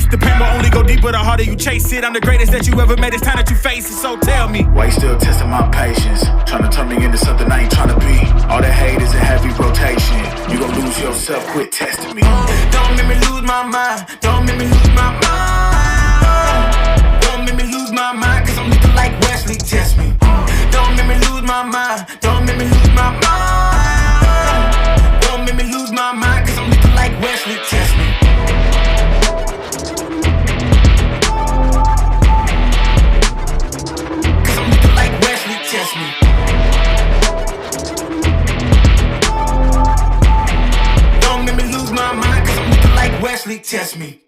The pain will only go deeper the harder you chase it. I'm the greatest that you ever met, it's time that you face it, so tell me. Why you still testing my patience? Trying to turn me into something I ain't trying to be. All that hate is a heavy rotation. You gon' lose yourself, quit testing me. Don't make me lose my mind. Don't make me lose my mind. Don't make me lose my mind, cause I'm looking like Wesley, test me. Don't make me lose my mind. Don't make me lose my mind. Don't make me lose my mind, cause I'm looking like Wesley, test me. Cause I'm looking like Wesley, test me. Don't make me lose my mind, cause I'm looking like Wesley, test me.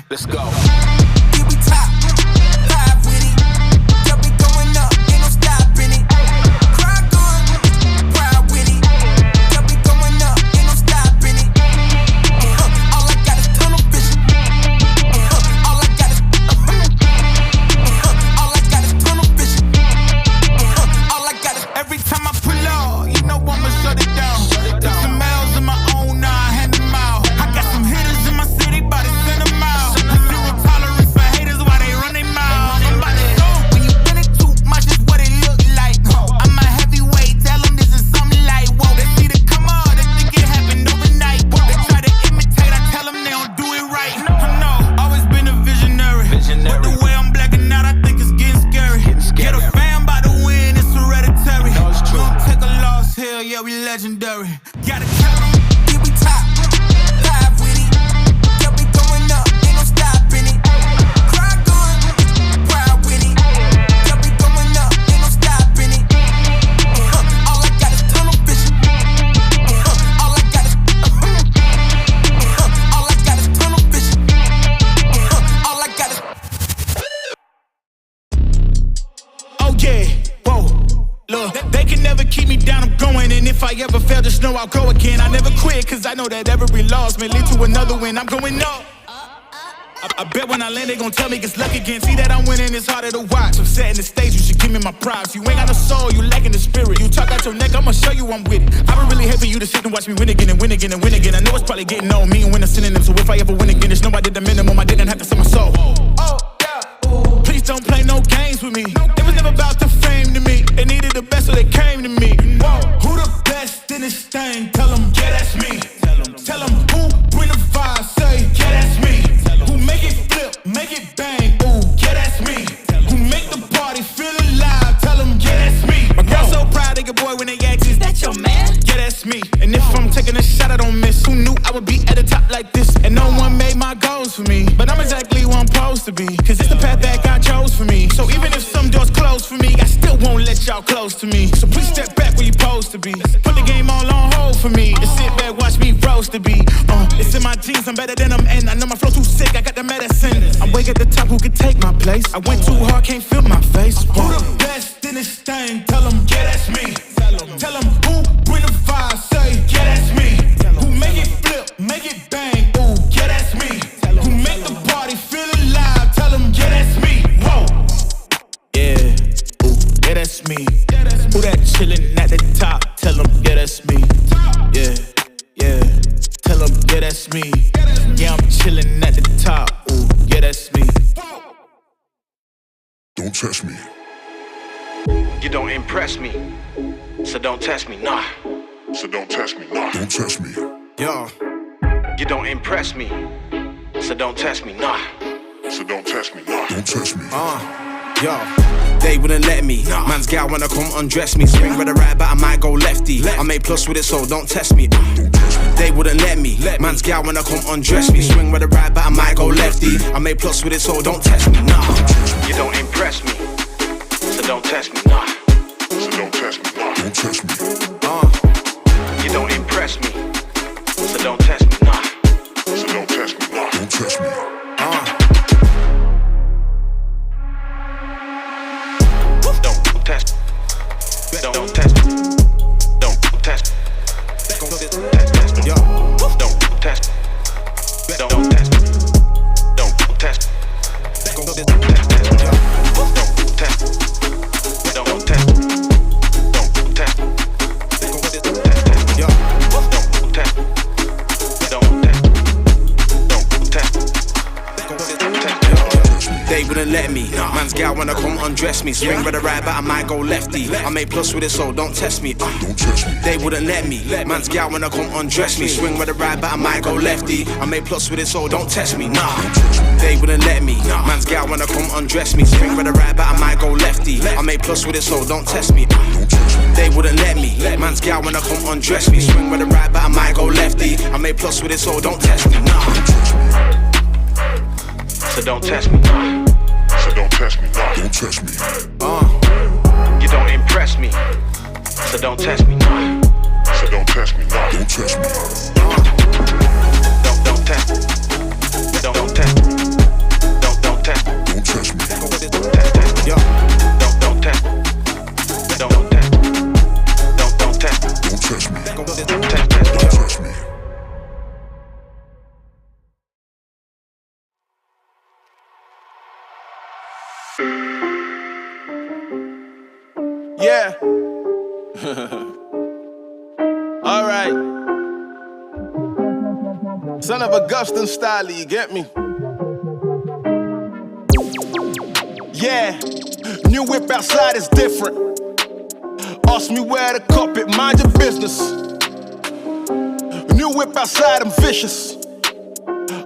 Let's go. Here we top, live with it. Yeah, we going up, ain't no stopping it. Cry good, proud with it. Yeah, we going up, ain't no stopping it. All I got is tunnel vision. All I got is all I got is tunnel vision. All I got is every time I pull up, you know I'ma shut it down. Took some L's in my own, now I hand them out. I got some hitters in my city, by the center mile. Legendary. Gotta tell them, here we top, live with it. Yeah, we going up, ain't no stopping it. Cry good, proud with it. Yeah, we going up, ain't no stopping it. All I got is tunnel vision. All I got is all I got is tunnel vision. All I got is. Oh yeah, whoa. Look, they can never keep me down, I'm going. And if I ever fail, just know I'll go again. I never quit, cause I know that every loss may lead to another win. I'm going up. I bet when I land, they gon' tell me it's luck again. See that I'm winning, it's harder to watch. I'm setting the stage, you should give me my props. You ain't got no soul, you lacking the spirit. You talk out your neck, I'ma show you I'm with it. I would really hate for you to sit and watch me win again and win again and win again. I know it's probably getting on me and win a synonym. So if I ever win again, just know I did the minimum. I didn't have to sell my soul. Oh, yeah. Please don't play no games with me. It was never about the fame to me. They needed the best, so they came to me. Whoa. Who the best in this thing? Tell them, yeah, that's me. Tell them who bring the vibe, say, yeah, that's me. Who make it flip, make it bang, ooh, yeah, that's me. Who make the party feel alive, tell them, yeah, that's me. My girl so proud of your boy when they ask, is that your man? Yeah, that's me. And if I'm taking a shot, I don't miss. Who knew I would be at the top like this? And no one made my goals for me. But I'm exactly where I'm supposed to be. Cause it's the path that God chose for me. So even if some doors close for me, I still won't let y'all close to me. So please step back where you're supposed to be. Put the game all on hold for me. And sit back, watch me roast the beat. It's in my genes, I'm better than them. And I know my flow too sick, I got the medicine. I'm way at the top, who could take my place? I went too hard, can't feel my face. Who the best in this thing? Tell them, yeah, that's me. Tell them who bring the vibe, say, yeah, that's me. Who make it flip, make it bang, ooh, yeah, that's me. Who make the party feel alive, tell them, yeah, that's me. Whoa. Yeah, ooh, yeah, that's me. Who that chillin' at the top, tell them, yeah, that's me. Yeah, yeah, tell them, yeah, that's me. Yeah, I'm chillin' at the top, ooh, yeah, that's me. Don't test me. You don't impress me, so don't test me, nah. So don't test me, nah. Don't test me. Yo. You don't impress me, so don't test me, nah. don't test me, nah. Don't test me. Yo, they wouldn't let me. Man's gal wanna come undress me. Swing with a right, but I might go lefty. I made plus with it, so don't test me. They wouldn't let me. Man's gal wanna come undress me. Swing with a right, but I might go lefty. I made plus with it, so don't test me. Nah. You don't impress me, so don't test me. Nah. So don't test me, nah. Don't test me. You don't impress me, so don't test me. Nah. So don't test me, nah. Don't test me. Don't test. Don't test. Don't test. Yo. Don't test. Don't test. Don't test. Don't test. Don't test. Don't test. Don't test. Yo. Don't test. They wouldn't let me. Man's gal wanna come undress me. Swing with a right, but I might go lefty. I made plus with it, so don't test me. Don't test me. They wouldn't let me. Man's gal wanna come undress me. Swing with a right, but I might go lefty. I made plus with it, so don't test me. Nah. They wouldn't let me. Man's gal wanna come undress me. Swing with a right, but I might go lefty. I made plus with it, so don't test me. They wouldn't let me. Man's gal wanna come undress me. Swing with a right, but I might go lefty. I made plus with it, so don't test me. Nah. So don't test me. So don't test me, nah. Don't test me. You don't impress me, so don't test me. So don't test me, nah. Don't test me. Don't test. Don't test. Don't test. Don't test me. Yo. Don't test. Don't test. Don't test. Don't test me. Don't test. Don't test me. Yeah. All right. Son of Augustine style, you get me? Yeah. New whip outside is different. Ask me where to cop it, mind your business. New whip outside, I'm vicious.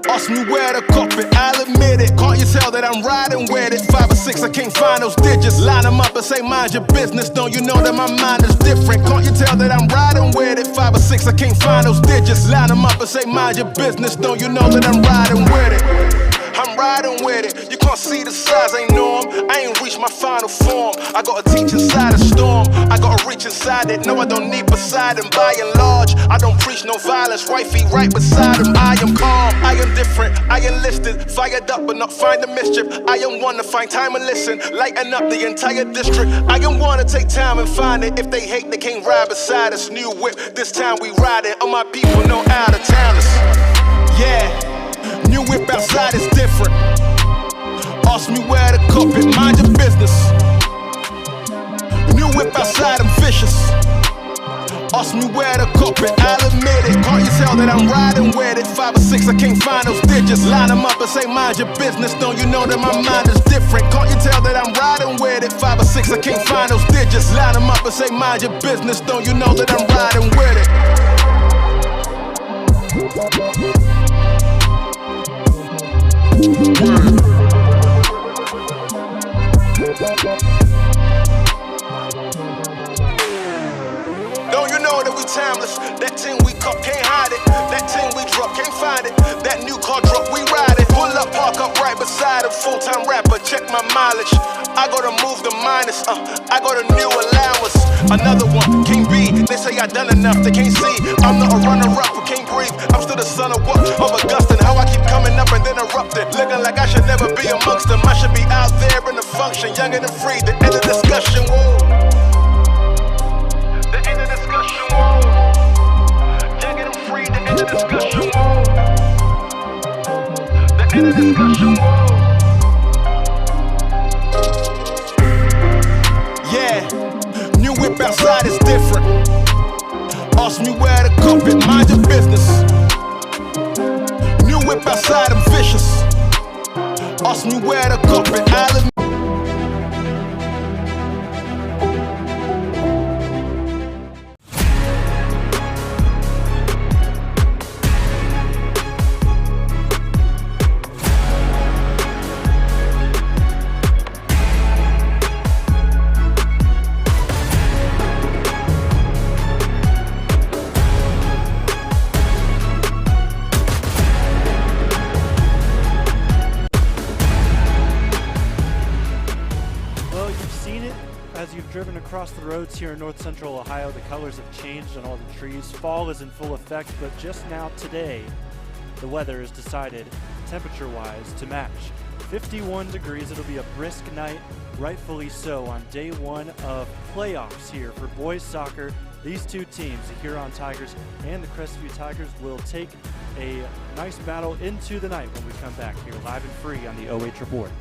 Ask me where to cop it, I'll admit it. Can't you tell that I'm riding with it? 5 or 6, I can't find those digits. Line them up and say mind your business. Don't you know that my mind is different? Can't you tell that I'm riding with it? 5 or 6, I can't find those digits. Line them up and say mind your business. Don't you know that I'm riding with it? I'm riding with it. You can't see the size, ain't norm. I ain't reached my final form. I gotta teach inside a storm. I gotta reach inside it. No, I don't need beside him. By and large, I don't preach no violence. Right feet right beside him. I am calm, I am different. I enlisted, fired up but not find the mischief. I am one to find time and listen. Lighten up the entire district. I am one to take time and find it. If they hate, they can't ride beside us. New whip, this time we ride it. All my people know out of towners. Yeah. New whip outside is different. Ask me where to cop it, mind your business. New whip outside, I'm vicious. Ask me where to cop it, I'll admit it. Can't you tell that I'm riding with it? 5 or 6, I can't find those digits. Line them up and say mind your business. Don't you know that my mind is different? Can't you tell that I'm riding with it? 5 or 6, I can't find those digits. Line them up and say mind your business. Don't you know that I'm riding with it? Don't you know that we timeless? That thing we cop, can't hide it. That thing we drop, can't find it. That new car drop, we ride it. Pull up, park up right beside a full-time rapper. Check my mileage. I gotta move the minus. I got a new allowance. Another one, can't be. They say I done enough, they can't see. I'm not a runner-up who can't breathe. I'm still the son of what? Of Augustine. How I keep coming up and then erupting. Looking like I should never be amongst them. I should be out there in the function. Younger than free, the end of discussion. Whoa. The end of discussion. Whoa. Younger than free, the end of discussion. Whoa. The end of discussion. Whoa. Yeah. New whip outside is different. Ask me where to cop it, mind your business. New whip outside, I'm vicious. Ask me where to cop it, I'll admit. driven across the roads here in north central Ohio, the colors have changed on all the trees. Fall is in full effect, but just now today, the weather is decided, temperature-wise, to match. 51 degrees, it'll be a brisk night, rightfully so, on day one of playoffs here for boys soccer. These two teams, the Huron Tigers and the Crestview Tigers, will take a nice battle into the night when we come back here live and free on the OH Report.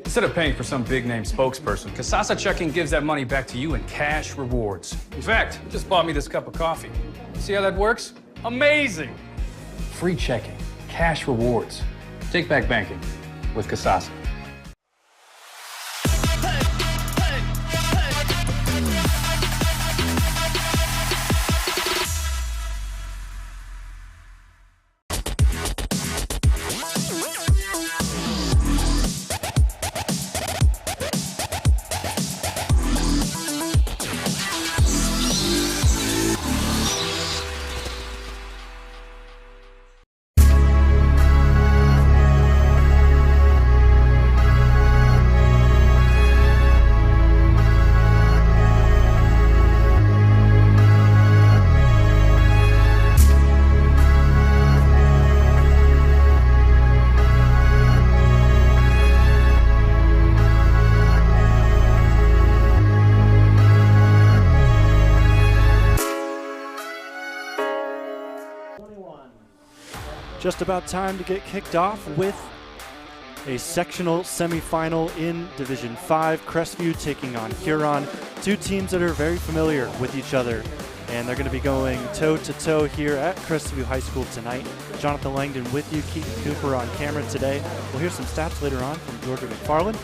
Instead of paying for some big-name spokesperson, Kasasa Checking gives that money back to you in cash rewards. In fact, it just bought me this cup of coffee. See how that works? Amazing! Free checking, cash rewards. Take back banking with Kasasa. Just about time to get kicked off with a sectional semifinal in Division V. Crestview taking on Huron, two teams that are very familiar with each other, and they're going to be going toe-to-toe here at Crestview High School tonight. Jonathan Langdon with you, Keaton Cooper on camera today. We'll hear some stats later on from Georgia McFarland.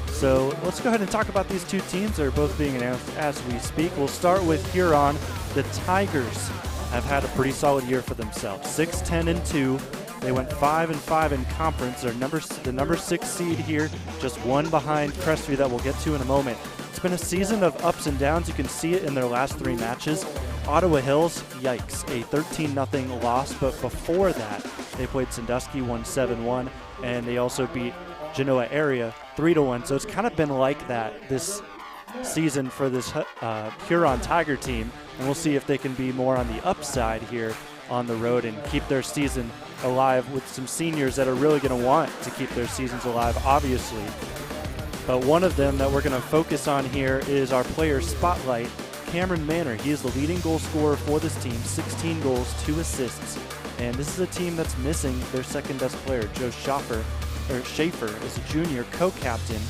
So let's go ahead and talk about these two teams that are both being announced as we speak. We'll start with Huron. The Tigers have had a pretty solid year for themselves. 6-10-2. They went 5-5 in conference. They're the number 6 seed here, just one behind Crestview that we'll get to in a moment. It's been a season of ups and downs. You can see it in their last 3 matches. Ottawa Hills, yikes, a 13-0 loss, but before that, they played Sandusky, won 7-1, and they also beat Genoa Area 3-1. So it's kind of been like that this season for this Huron Tiger team, and we'll see if they can be more on the upside here on the road and keep their season alive with some seniors that are really going to want to keep their seasons alive, obviously. But one of them that we're going to focus on here is our player spotlight, Cameron Manor. He is the leading goal scorer for this team, 16 goals, 2 assists. And this is a team that's missing their second best player, Joe Schaefer is a junior co-captain.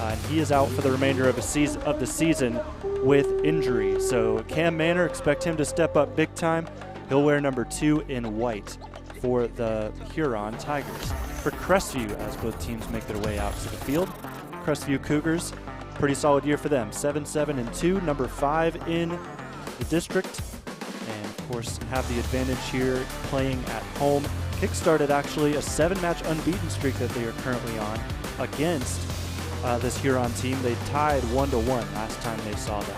And he is out for the remainder of the season with injury. So Cam Manor, expect him to step up big time. He'll wear number 2 in white for the Huron Tigers. For Crestview, as both teams make their way out to the field, Crestview Cougars, pretty solid year for them. 7-7-2, number 5 in the district, and of course have the advantage here playing at home. Kickstarted actually a 7-match unbeaten streak that they are currently on against this Huron team. They tied 1-1 last time they saw them.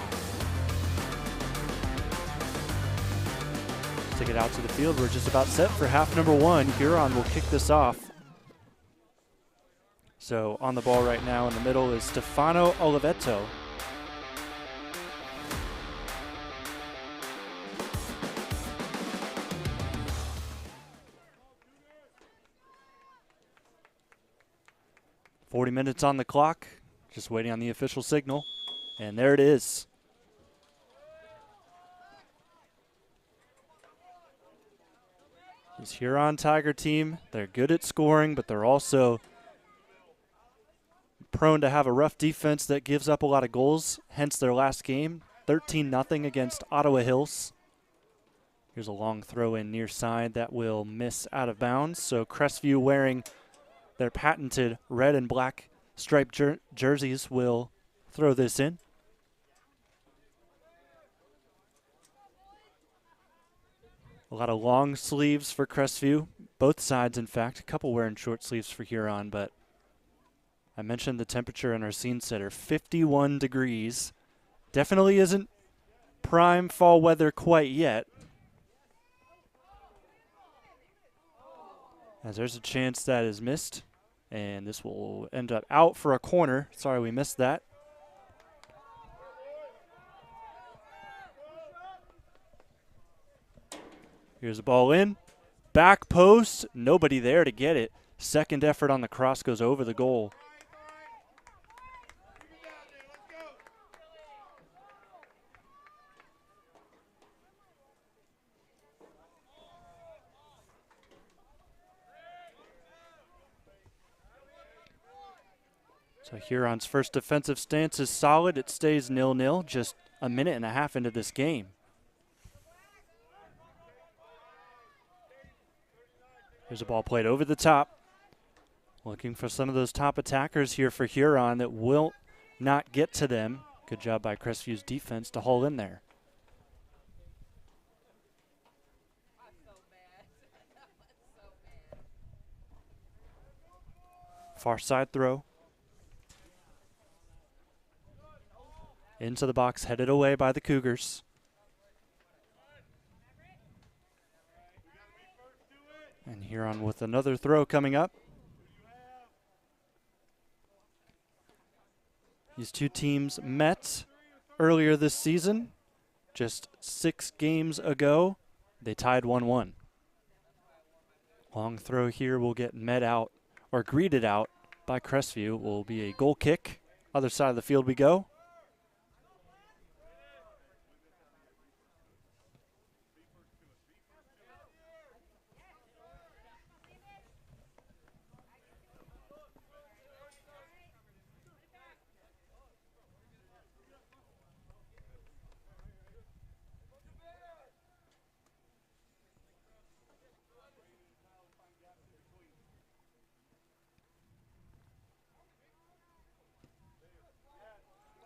To get out to the field, we're just about set for half number 1. Huron will kick this off. So on the ball right now in the middle is Stefano Oliveto. "40 minutes on the clock, just waiting on the official signal, and there it is. This Huron Tiger team, they're good at scoring, but they're also prone to have a rough defense that gives up a lot of goals, hence their last game, 13-0 against Ottawa Hills. Here's a long throw in near side that will miss out of bounds. So Crestview, wearing their patented red and black striped jerseys, will throw this in. A lot of long sleeves for Crestview, both sides in fact. A couple wearing short sleeves for Huron, but I mentioned the temperature in our scene setter, 51 degrees. Definitely isn't prime fall weather quite yet. As there's a chance that is missed, and this will end up out for a corner. Sorry we missed that. Here's a ball in. Back post, nobody there to get it. Second effort on the cross goes over the goal. So Huron's first defensive stance is solid. It stays 0-0, just a minute and a half into this game. Here's a ball played over the top. Looking for some of those top attackers here for Huron that will not get to them. Good job by Crestview's defense to haul in there. Far side throw. Into the box, headed away by the Cougars. And Huron with another throw coming up. These two teams met earlier this season. Just 6 games ago, they tied 1-1. Long throw here will get met out, or greeted out by Crestview. Will be a goal kick. Other side of the field we go.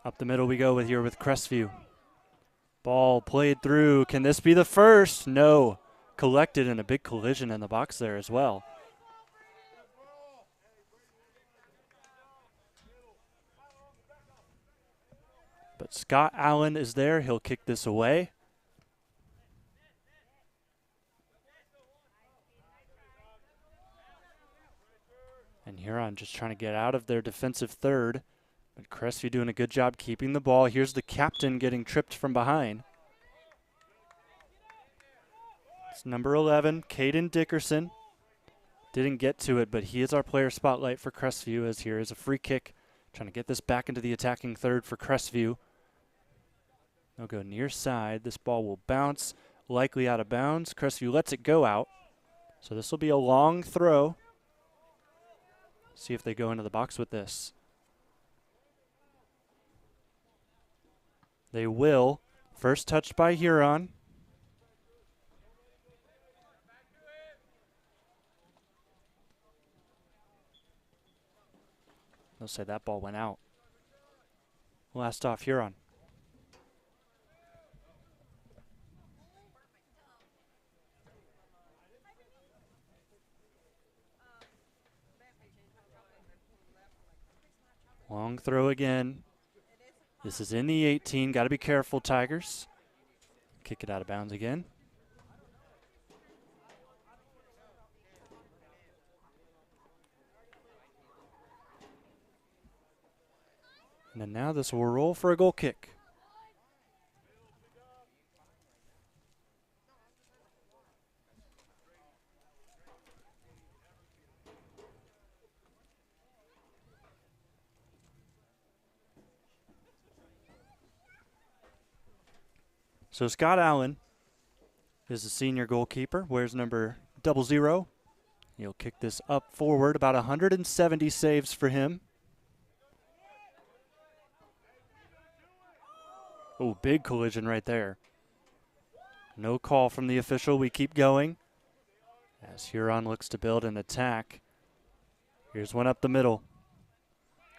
Up the middle we go with Crestview. Ball played through. Can this be the first? No. Collected in a big collision in the box there as well. But Scott Allen is there. He'll kick this away. And Huron just trying to get out of their defensive third. But Crestview doing a good job keeping the ball. Here's the captain getting tripped from behind. It's number 11, Caden Dickerson. Didn't get to it, but he is our player spotlight for Crestview, as here is a free kick. Trying to get this back into the attacking third for Crestview. They'll go near side. This ball will bounce, likely out of bounds. Crestview lets it go out. So this will be a long throw. See if they go into the box with this. They will. First touched by Huron. They'll say that ball went out. Last off, Huron. Long throw again. This is in the 18. Got to be careful, Tigers. Kick it out of bounds again. And then now this will roll for a goal kick. So Scott Allen is the senior goalkeeper, wears number 00. He'll kick this up forward, about 170 saves for him. Oh, big collision right there. No call from the official. We keep going as Huron looks to build an attack. Here's one up the middle.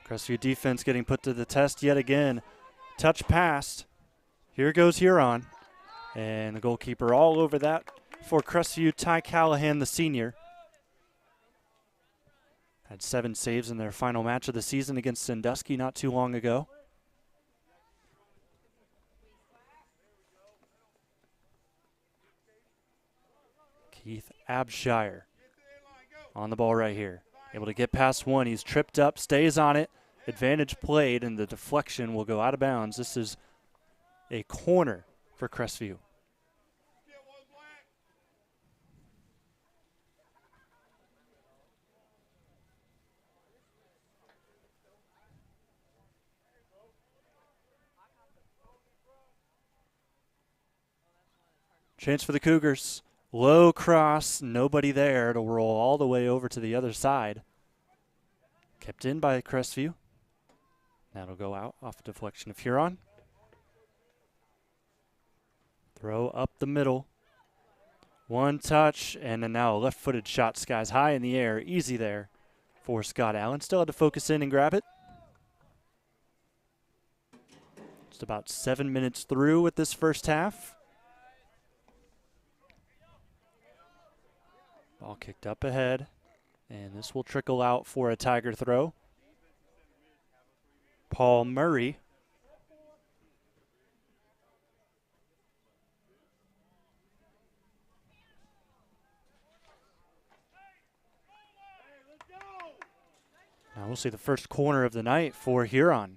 Crestview defense getting put to the test yet again. Touch passed. Here goes Huron. And the goalkeeper all over that for Crestview, Ty Callahan, the senior. Had 7 saves in their final match of the season against Sandusky not too long ago. Keith Abshire on the ball right here. Able to get past one. He's tripped up, stays on it. Advantage played, and the deflection will go out of bounds. This is a corner for Crestview. Chance for the Cougars. Low cross, nobody there to roll all the way over to the other side. Kept in by Crestview. That'll go out off a deflection of Huron. Throw up the middle. One touch, and then now a left-footed shot skies high in the air. Easy there for Scott Allen. Still had to focus in and grab it. Just about 7 minutes through with this first half. Ball kicked up ahead, and this will trickle out for a Tiger throw. Paul Murray. Now we'll see the first corner of the night for Huron.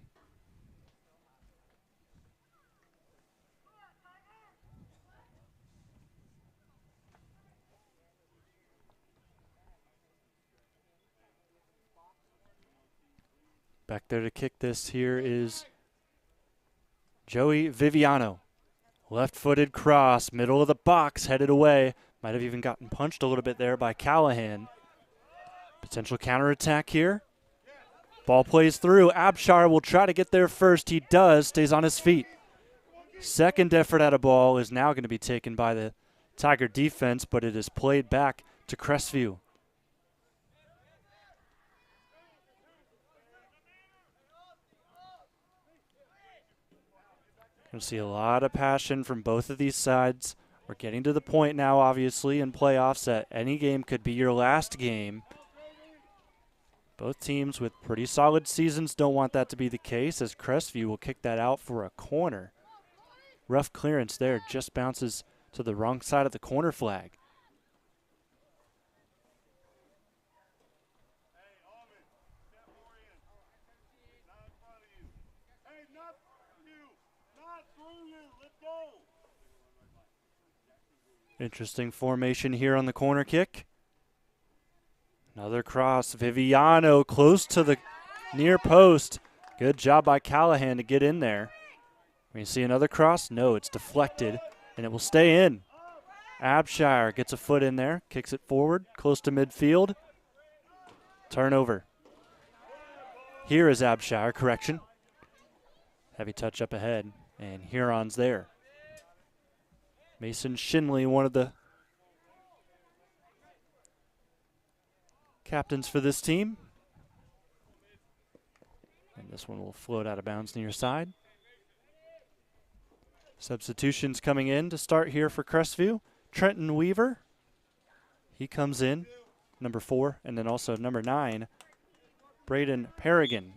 Back there to kick this here is Joey Viviano. Left-footed cross, middle of the box, headed away. Might have even gotten punched a little bit there by Callahan. Potential counterattack here. Ball plays through. Abshire will try to get there first. He does, stays on his feet. Second effort at a ball is now going to be taken by the Tiger defense, but it is played back to Crestview. Going to see a lot of passion from both of these sides. We're getting to the point now, obviously, in playoffs that any game could be your last game. Both teams with pretty solid seasons don't want that to be the case, as Crestview will kick that out for a corner. Rough clearance there, just bounces to the wrong side of the corner flag. Interesting formation here on the corner kick. Another cross. Viviano close to the near post. Good job by Callahan to get in there. We see another cross. No, it's deflected, and it will stay in. Abshire gets a foot in there, kicks it forward, close to midfield. Turnover. Here is Abshire, correction. Heavy touch up ahead, and Huron's there. Mason Shinley, one of the captains for this team. And this one will float out of bounds near side. Substitutions coming in to start here for Crestview. Trenton Weaver, he comes in, number 4, and then also number 9, Braden Paragon.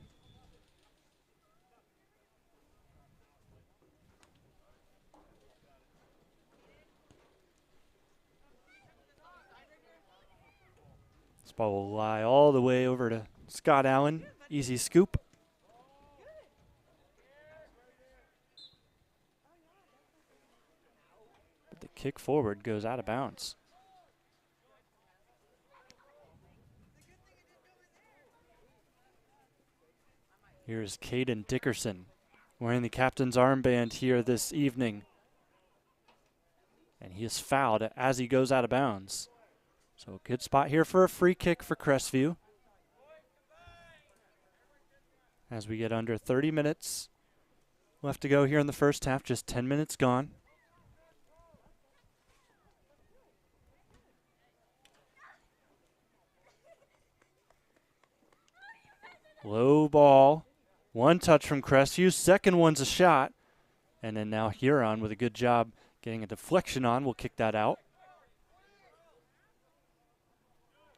This ball will lie all the way over to Scott Allen. Easy scoop. But the kick forward goes out of bounds. Here's Caden Dickerson wearing the captain's armband here this evening. And he is fouled as he goes out of bounds. So a good spot here for a free kick for Crestview. As we get under 30 minutes left to go here in the first half, just 10 minutes gone. Low ball. One touch from Crestview. Second one's a shot. And then now Huron with a good job getting a deflection on. We'll kick that out.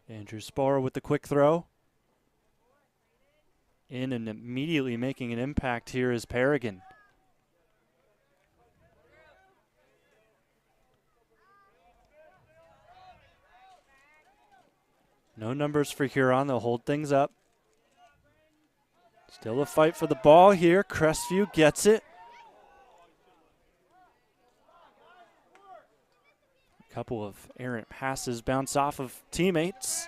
Andrew Sparrow with the quick throw. In and immediately making an impact here is Paragon. No numbers for Huron. They'll hold things up. Still a fight for the ball here. Crestview gets it. A couple of errant passes bounce off of teammates.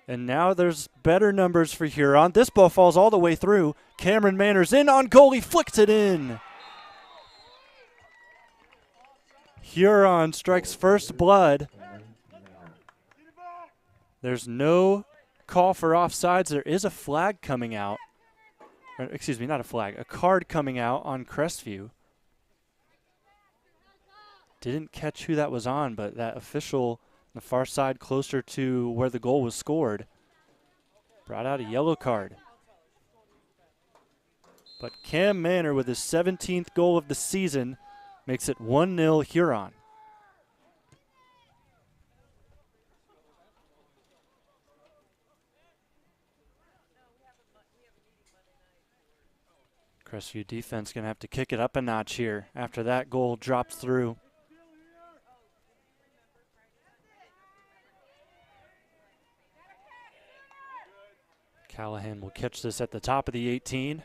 And now there's better numbers for Huron. This ball falls all the way through. Cameron Manners in on goal. He flicks it in. Huron strikes first blood. There's no call for offsides. There is a flag coming out. Or, excuse me, not a flag. A card coming out on Crestview. Didn't catch who that was on, but that official on the far side closer to where the goal was scored brought out a yellow card. But Cam Manor with his 17th goal of the season makes it 1-0 Huron. Crestview defense going to have to kick it up a notch here after that goal drops through. Callahan will catch this at the top of the 18.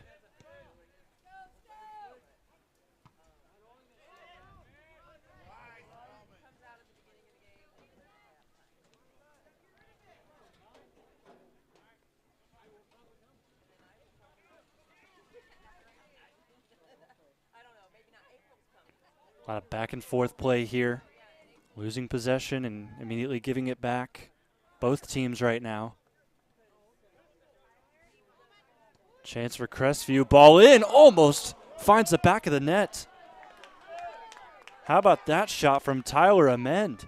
A lot of back and forth play here. Losing possession and immediately giving it back. Both teams right now. Chance for Crestview. Ball in. Almost finds the back of the net. How about that shot from Tyler Amend?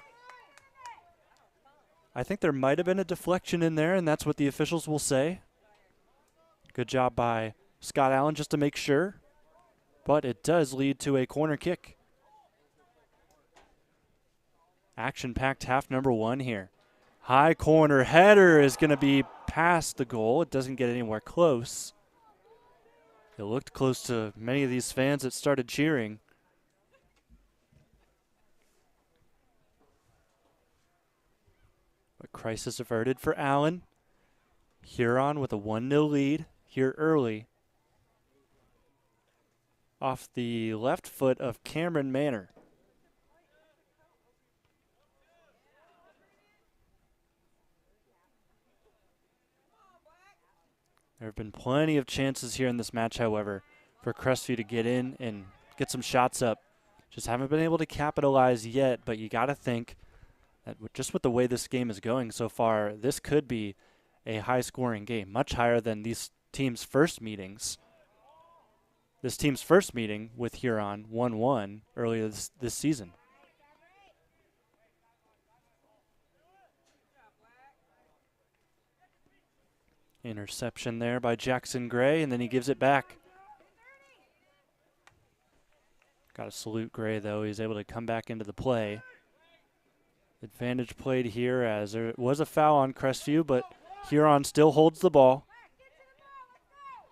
I think there might have been a deflection in there, and that's what the officials will say. Good job by Scott Allen just to make sure. But it does lead to a corner kick. Action-packed half number 1 here. High corner header is going to be past the goal. It doesn't get anywhere close. It looked close to many of these fans that started cheering. But crisis averted for Allen. Huron with a 1-0 lead here early. Off the left foot of Cameron Manor. There have been plenty of chances here in this match, however, for Crestview to get in and get some shots up. Just haven't been able to capitalize yet, but you got to think that just with the way this game is going so far, this could be a high-scoring game, much higher than these teams' first meetings. This team's first meeting with Huron 1-1 earlier this season. Interception there by Jackson Gray, and then he gives it back. Got to salute Gray, though. He's able to come back into the play. Advantage played here as there was a foul on Crestview, but Huron still holds the ball.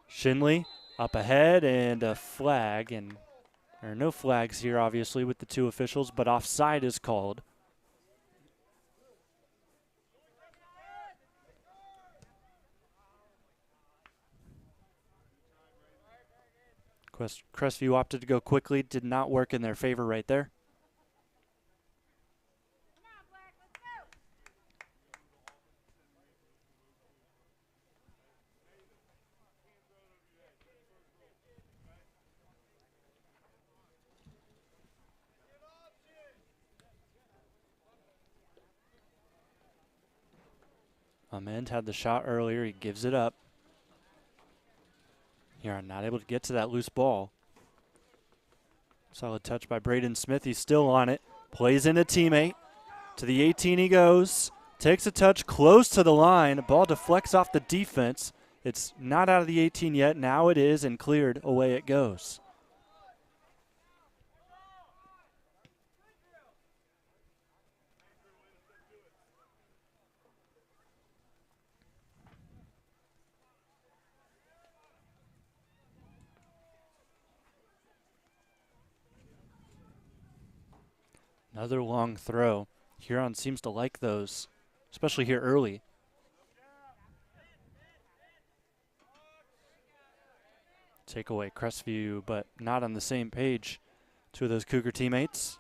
Shinley up ahead and a flag, and there are no flags here, obviously, with the two officials, but offside is called. Crestview opted to go quickly, did not work in their favor right there. Amend had the shot earlier, he gives it up. Huron not able to get to that loose ball. Solid touch by Braden Smith. He's still on it. Plays in a teammate. To the 18 he goes. Takes a touch close to the line. Ball deflects off the defense. It's not out of the 18 yet. Now it is, and cleared. Away it goes. Another long throw. Huron seems to like those, especially here early. Take away Crestview, but not on the same page. Two of those Cougar teammates.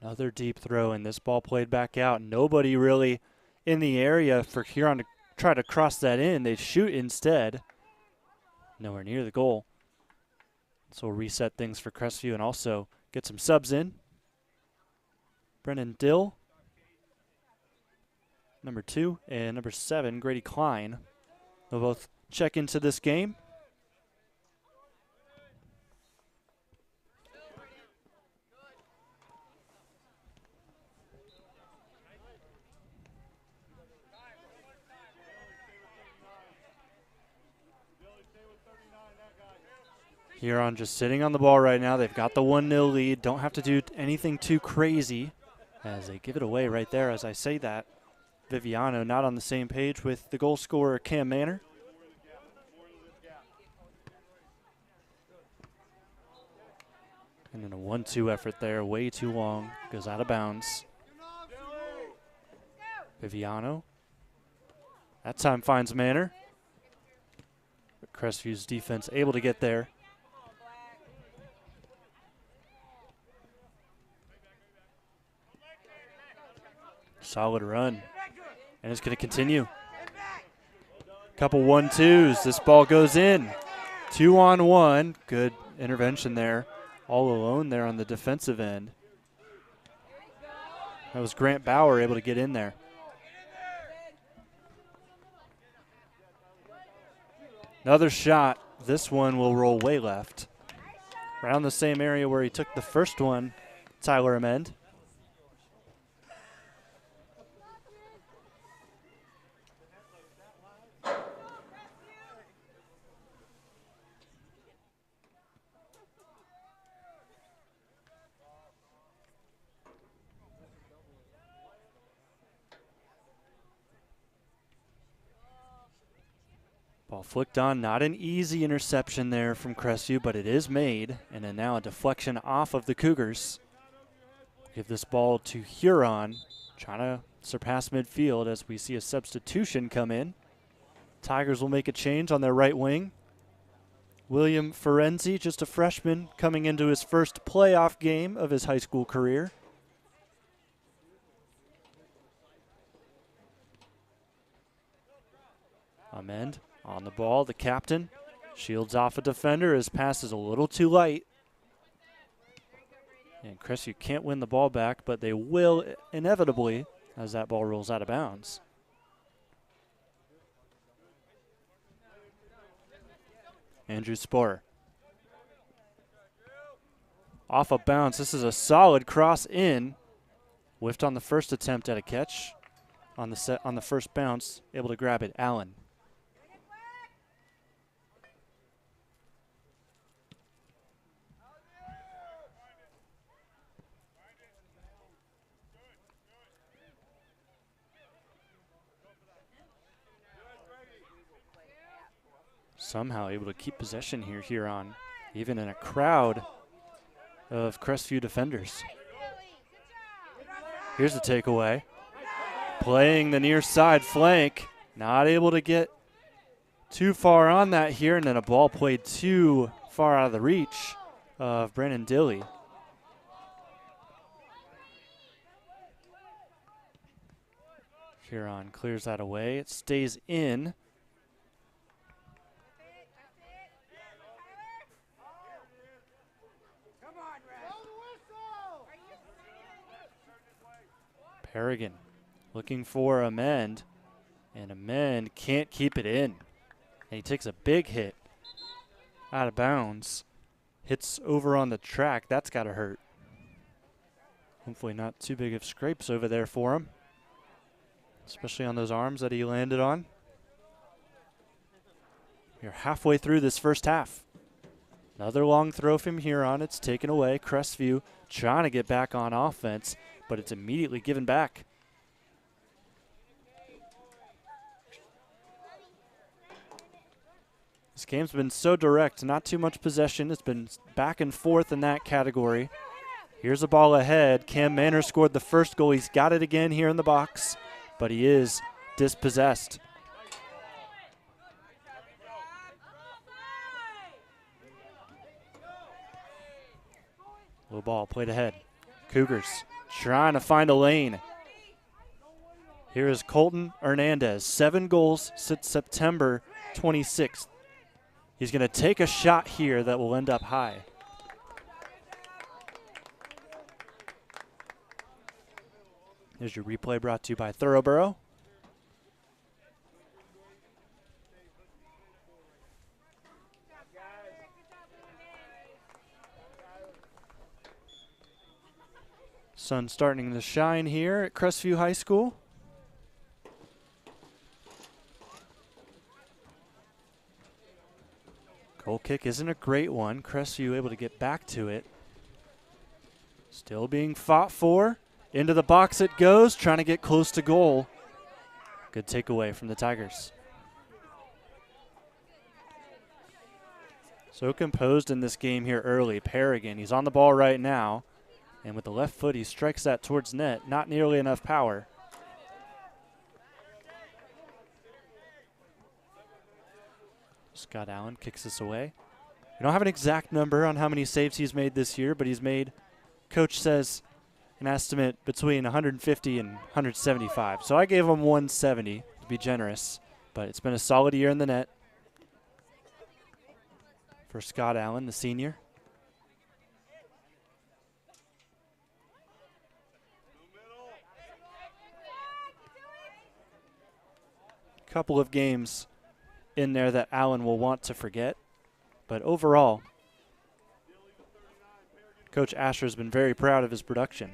Another deep throw, and this ball played back out. Nobody really in the area for Huron to try to cross that in. They shoot instead. Nowhere near the goal. So we'll reset things for Crestview and also get some subs in. Brennan Dill, number 2, and number 7, Grady Klein. They'll both check into this game. Huron just sitting on the ball right now. They've got the 1-0 lead. Don't have to do anything too crazy as they give it away right there as I say that. Viviano not on the same page with the goal scorer Cam Manor. And then a 1-2 effort there, way too long, goes out of bounds. Viviano. That time finds Manor. But Crestview's defense able to get there. Solid run, and it's going to continue. Couple 1-2s. This ball goes in. 2-on-1. Good intervention there. All alone there on the defensive end. That was Grant Bauer able to get in there. Another shot. This one will roll way left. Around the same area where he took the first one, Tyler Amend. Ball flicked on, not an easy interception there from Crestview, but it is made, and then now a deflection off of the Cougars. Give this ball to Huron, trying to surpass midfield as we see a substitution come in. Tigers will make a change on their right wing. William Ferenzi, just a freshman, coming into his first playoff game of his high school career. Amend. On the ball, the captain shields off a defender. His pass is a little too light. And Crestview can't win the ball back, but they will inevitably as that ball rolls out of bounds. Andrew Sporer. Off a bounce. This is a solid cross in. Whiffed on the first attempt at a catch. On the first bounce, able to grab it, Allen. Somehow able to keep possession here, Huron, even in a crowd of Crestview defenders. Here's the takeaway. Playing the near side flank. Not able to get too far on that here, and then a ball played too far out of the reach of Brandon Dilly. Huron clears that away. It stays in. Harrigan looking for Amend, and Amend can't keep it in. And he takes a big hit out of bounds. Hits over on the track. That's got to hurt. Hopefully not too big of scrapes over there for him, especially on those arms that he landed on. We're halfway through this first half. Another long throw from Huron. It's taken away. Crestview trying to get back on offense, but it's immediately given back. This game's been so direct, not too much possession. It's been back and forth in that category. Here's a ball ahead. Cam Manor scored the first goal. He's got it again here in the box, but he is dispossessed. Low ball played ahead. Cougars trying to find a lane. Here is Colten Ernandes. 7 goals since September 26th. He's going to take a shot here that will end up high. Here's your replay brought to you by Burro. Sun starting to shine here at Crestview High School. Goal kick isn't a great one. Crestview able to get back to it. Still being fought for. Into the box it goes, trying to get close to goal. Good takeaway from the Tigers. So composed in this game here early. Parrigan, he's on the ball right now. And with the left foot, he strikes that towards net. Not nearly enough power. Scott Allen kicks this away. We don't have an exact number on how many saves he's made this year, but he's made, coach says, an estimate between 150 and 175. So I gave him 170 to be generous, but it's been a solid year in the net for Scott Allen, the senior. Couple of games in there that Allen will want to forget, but overall, Coach Asher has been very proud of his production.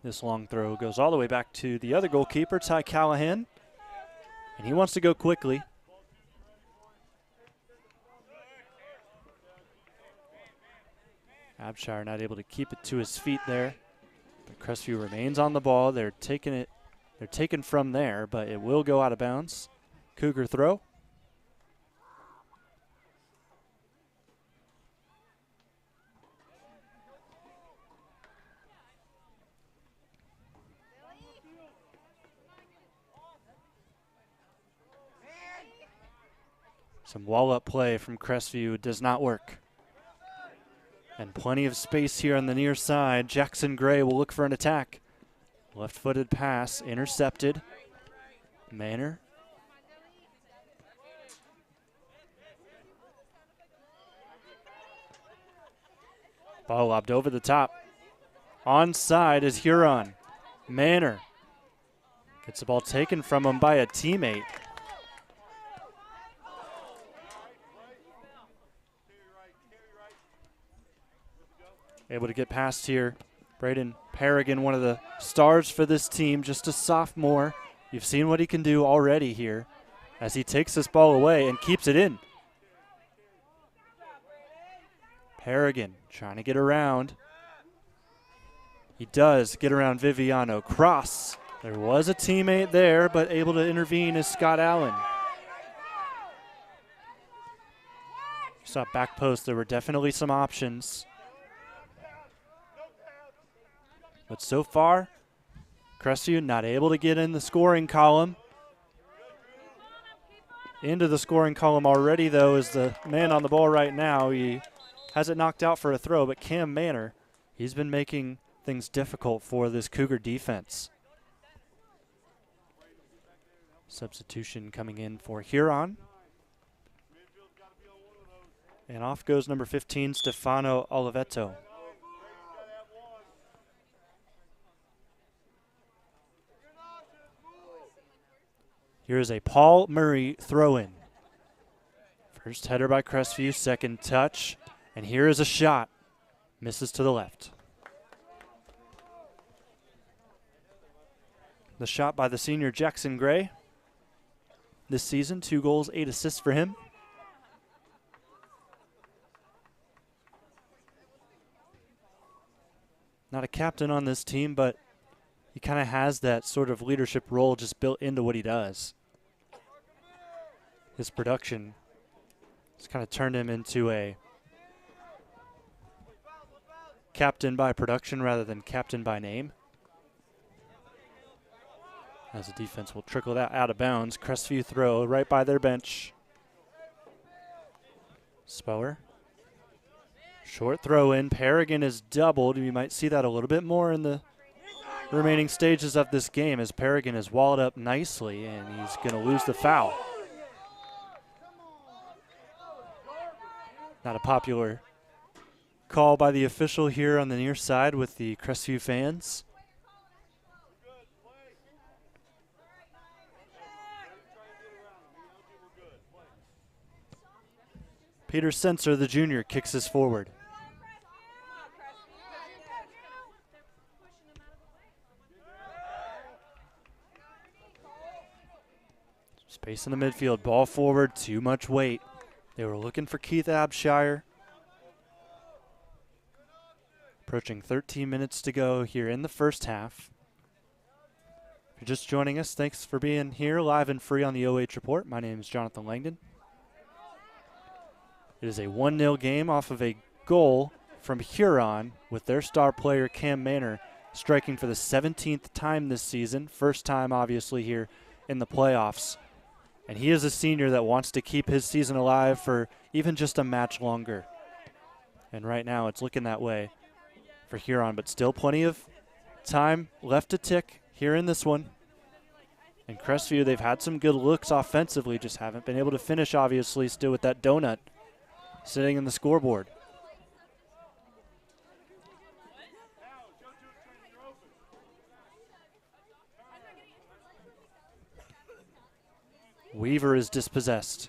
This long throw goes all the way back to the other goalkeeper, Ty Callahan, and he wants to go quickly. Abshire not able to keep it to his feet there. But Crestview remains on the ball. They're taken from there, but it will go out of bounds. Cougar throw. Some wall-up play from Crestview does not work. And plenty of space here on the near side. Jackson Gray will look for an attack. Left-footed pass, intercepted. Manor. Ball lobbed over the top. Onside is Huron. Manor Gets the ball taken from him by a teammate. Able to get past here. Braden Paragon, one of the stars for this team, just a sophomore. You've seen what he can do already here as he takes this ball away and keeps it in. Paragon trying to get around. He does get around Viviano. Cross. There was a teammate there, but able to intervene is Scott Allen. Saw back post. There were definitely some options. But so far, Crestview not able to get in the scoring column. Into the scoring column already, though, is the man on the ball right now. He has it knocked out for a throw, but Cam Manor, he's been making things difficult for this Cougar defense. Substitution coming in for Huron. And off goes number 15, Stefano Oliveto. Here is a Paul Murray throw-in. First header by Crestview, second touch. And here is a shot. Misses to the left. The shot by the senior Jackson Gray. This season, 2 goals, 8 assists for him. Not a captain on this team, but he kind of has that sort of leadership role just built into what he does. His production has kind of turned him into a captain by production rather than captain by name. As the defense will trickle that out of bounds. Crestview throw right by their bench. Spower. Short throw in. Paragon is doubled. You might see that a little bit more in the remaining stages of this game as Paragon is walled up nicely and he's going to lose the foul. Not a popular call by the official here on the near side with the Crestview fans. Peter Sensor, the junior, kicks us forward. Space in the midfield, ball forward, too much weight. They were looking for Keith Abshire. Approaching 13 minutes to go here in the first half. If you're just joining us, thanks for being here live and free on the OH Report. My name is Jonathan Langdon. It is a 1-0 game off of a goal from Huron with their star player Cam Manor striking for the 17th time this season. First time, obviously, here in the playoffs. And he is a senior that wants to keep his season alive for even just a match longer. And right now it's looking that way for Huron, but still plenty of time left to tick here in this one. And Crestview, they've had some good looks offensively, just haven't been able to finish, obviously, still with that donut sitting in the scoreboard. Weaver is dispossessed.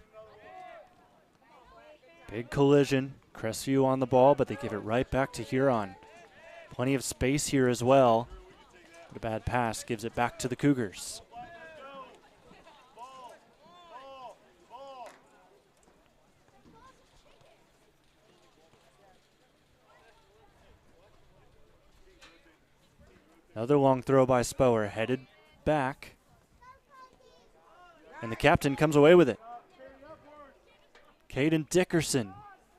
Big collision. Crestview on the ball, but they give it right back to Huron. Plenty of space here as well. But a bad pass gives it back to the Cougars. Another long throw by Spower, headed back. And the captain comes away with it. Caden Dickerson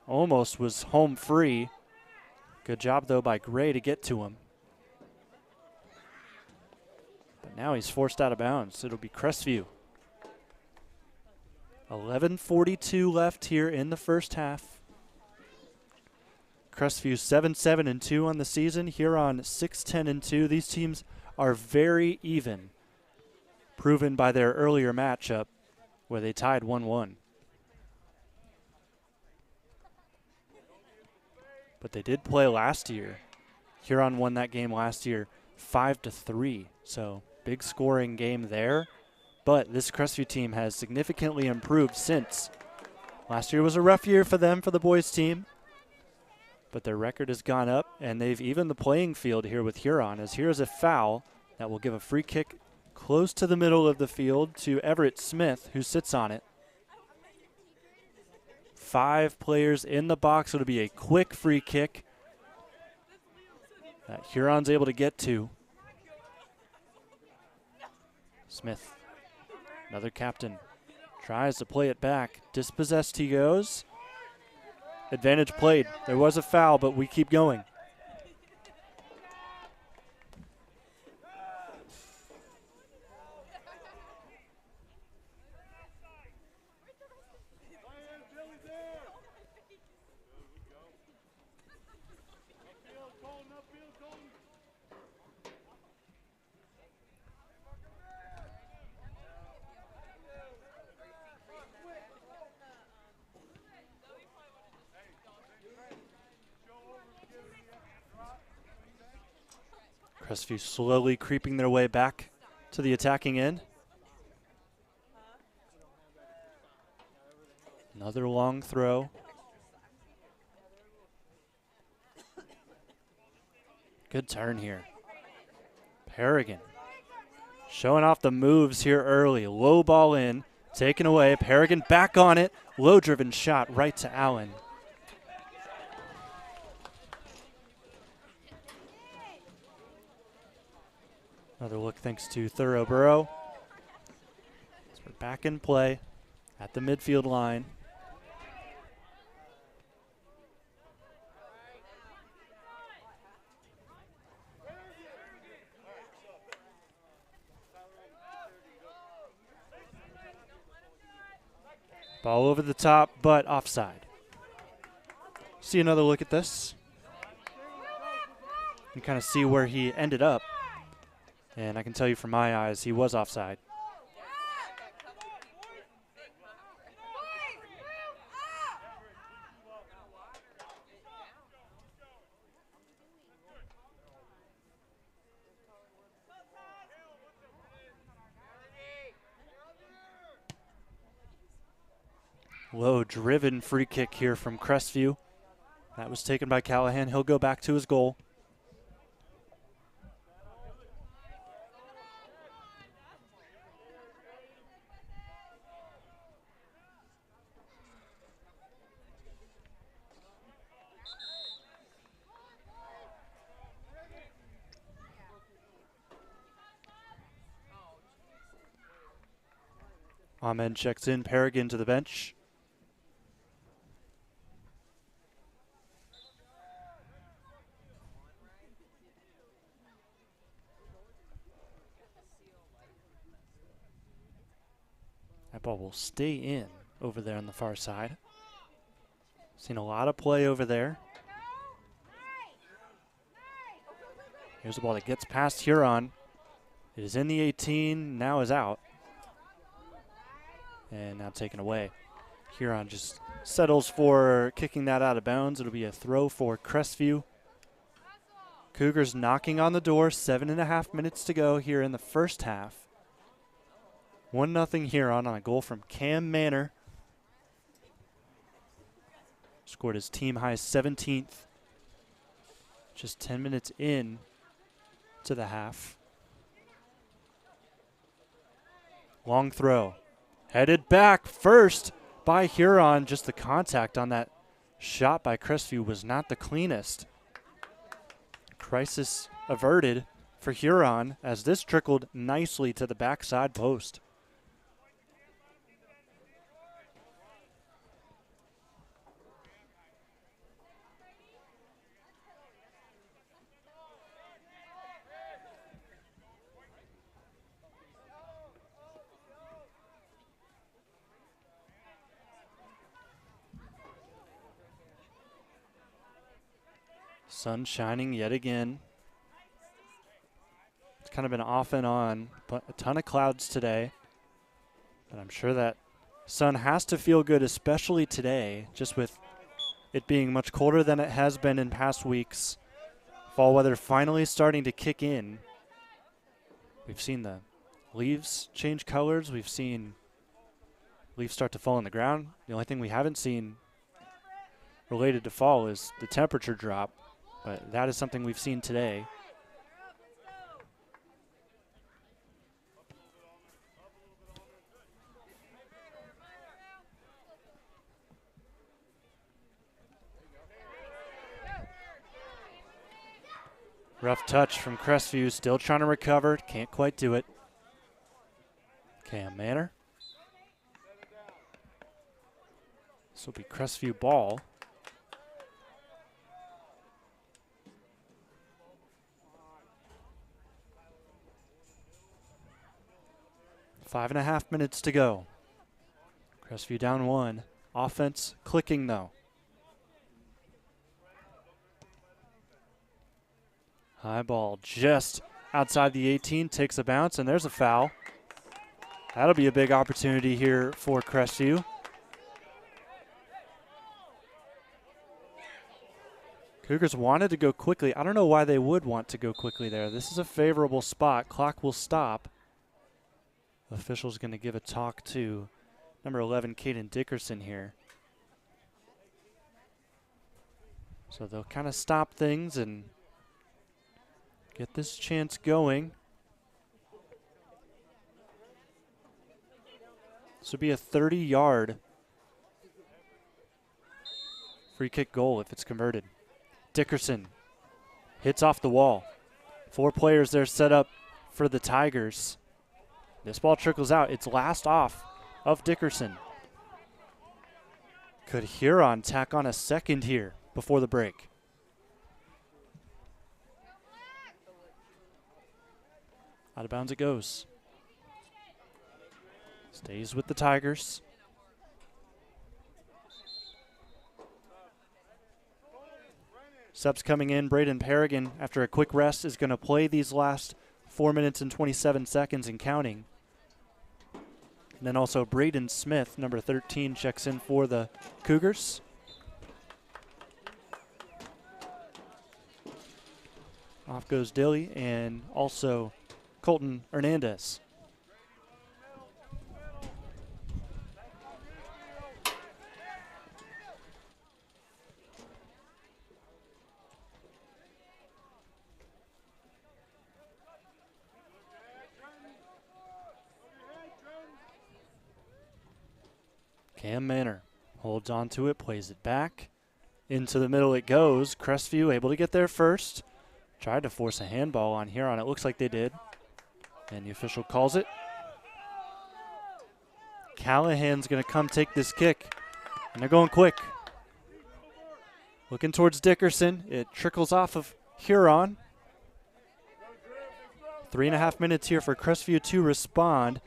almost was home free. Good job, though, by Gray to get to him. But now he's forced out of bounds. It'll be Crestview. 11:42 left here in the first half. Crestview 7-7-2 on the season. Huron 6-10-2. These teams are very even, proven by their earlier matchup where they tied 1-1. But they did play last year. Huron won that game last year 5-3. So big scoring game there. But this Crestview team has significantly improved since. Last year was a rough year for them, for the boys team. But their record has gone up, and they've evened the playing field here with Huron, as here's a foul that will give a free kick close to the middle of the field to Everett Smith, who sits on it. 5 players in the box. It'll be a quick free kick that Huron's able to get to. Smith, another captain, tries to play it back. Dispossessed he goes. Advantage played. There was a foul, but we keep going. Crestview slowly creeping their way back to the attacking end. Another long throw. Good turn here. Paragon showing off the moves here early. Low ball in, taken away. Paragon back on it. Low driven shot right to Allen. Another look thanks to thorough Burro. So we're back in play at the midfield line. Ball over the top, but offside. See another look at this. You kind of see where he ended up. And I can tell you from my eyes, he was offside. Low driven free kick here from Crestview. That was taken by Callahan. He'll go back to his goal. Ahmed checks in, Paragon to the bench. That ball will stay in over there on the far side. Seen a lot of play over there. Here's the ball that gets past Huron. It is in the 18, now is out. And now taken away. Huron just settles for kicking that out of bounds. It'll be a throw for Crestview. Cougars knocking on the door. 7.5 minutes to go here in the first half. 1-0 Huron on a goal from Cam Manor. Scored his team high 17th. Just 10 minutes in to the half. Long throw. Headed back first by Huron. Just the contact on that shot by Crestview was not the cleanest. Crisis averted for Huron as this trickled nicely to the backside post. Sun shining yet again. It's kind of been off and on, but a ton of clouds today. But I'm sure that sun has to feel good, especially today, just with it being much colder than it has been in past weeks. Fall weather finally starting to kick in. We've seen the leaves change colors. We've seen leaves start to fall on the ground. The only thing we haven't seen related to fall is the temperature drop, but that is something we've seen today. Rough touch from Crestview, still trying to recover, can't quite do it. Cam Manor. This will be Crestview ball. Five and a half minutes to go. Crestview down 1. Offense clicking though. High ball just outside the 18, takes a bounce, and there's a foul. That'll be a big opportunity here for Crestview. Cougars wanted to go quickly. I don't know why they would want to go quickly there. This is a favorable spot. Clock will stop. The official's going to give a talk to number 11, Caden Dickerson here. So they'll kind of stop things and get this chance going. This would be a 30-yard free kick goal if it's converted. Dickerson hits off the wall. 4 players there set up for the Tigers. This ball trickles out. It's last off of Dickerson. Could Huron tack on a second here before the break? Out of bounds it goes. Stays with the Tigers. Subs coming in. Braden Paragon, after a quick rest, is going to play these last 4 minutes and 27 seconds and counting. And then also Braden Smith, number 13, checks in for the Cougars. Off goes Dilly and also Colten Ernandes. Cam Manor holds on to it, plays it back. Into the middle it goes. Crestview able to get there first. Tried to force a handball on Huron. It looks like they did. And the official calls it. Callahan's going to come take this kick. And they're going quick. Looking towards Dickerson. It trickles off of Huron. 3.5 minutes here for Crestview to respond.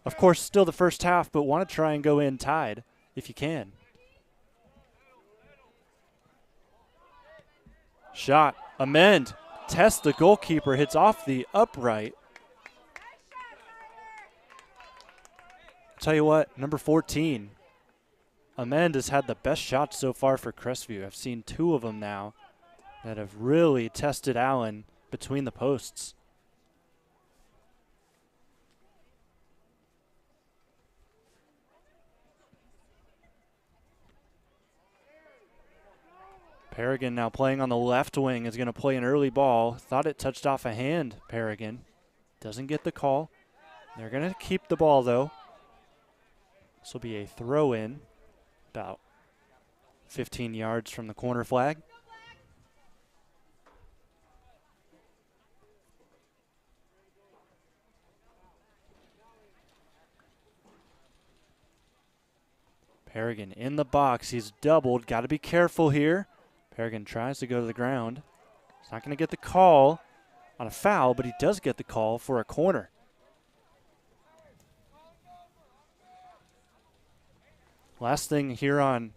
Of course, still the first half, but want to try and go in tied if you can. Shot. Amend. Test the goalkeeper. Hits off the upright. Tell you what, number 14. Amend has had the best shot so far for Crestview. I've seen 2 of them now that have really tested Allen between the posts. Paragon now playing on the left wing is going to play an early ball. Thought it touched off a hand, Paragon. Doesn't get the call. They're going to keep the ball, though. This will be a throw-in about 15 yards from the corner flag. Paragon in the box. He's doubled. Got to be careful here. Paragon tries to go to the ground. He's not going to get the call on a foul, but he does get the call for a corner. Last thing Huron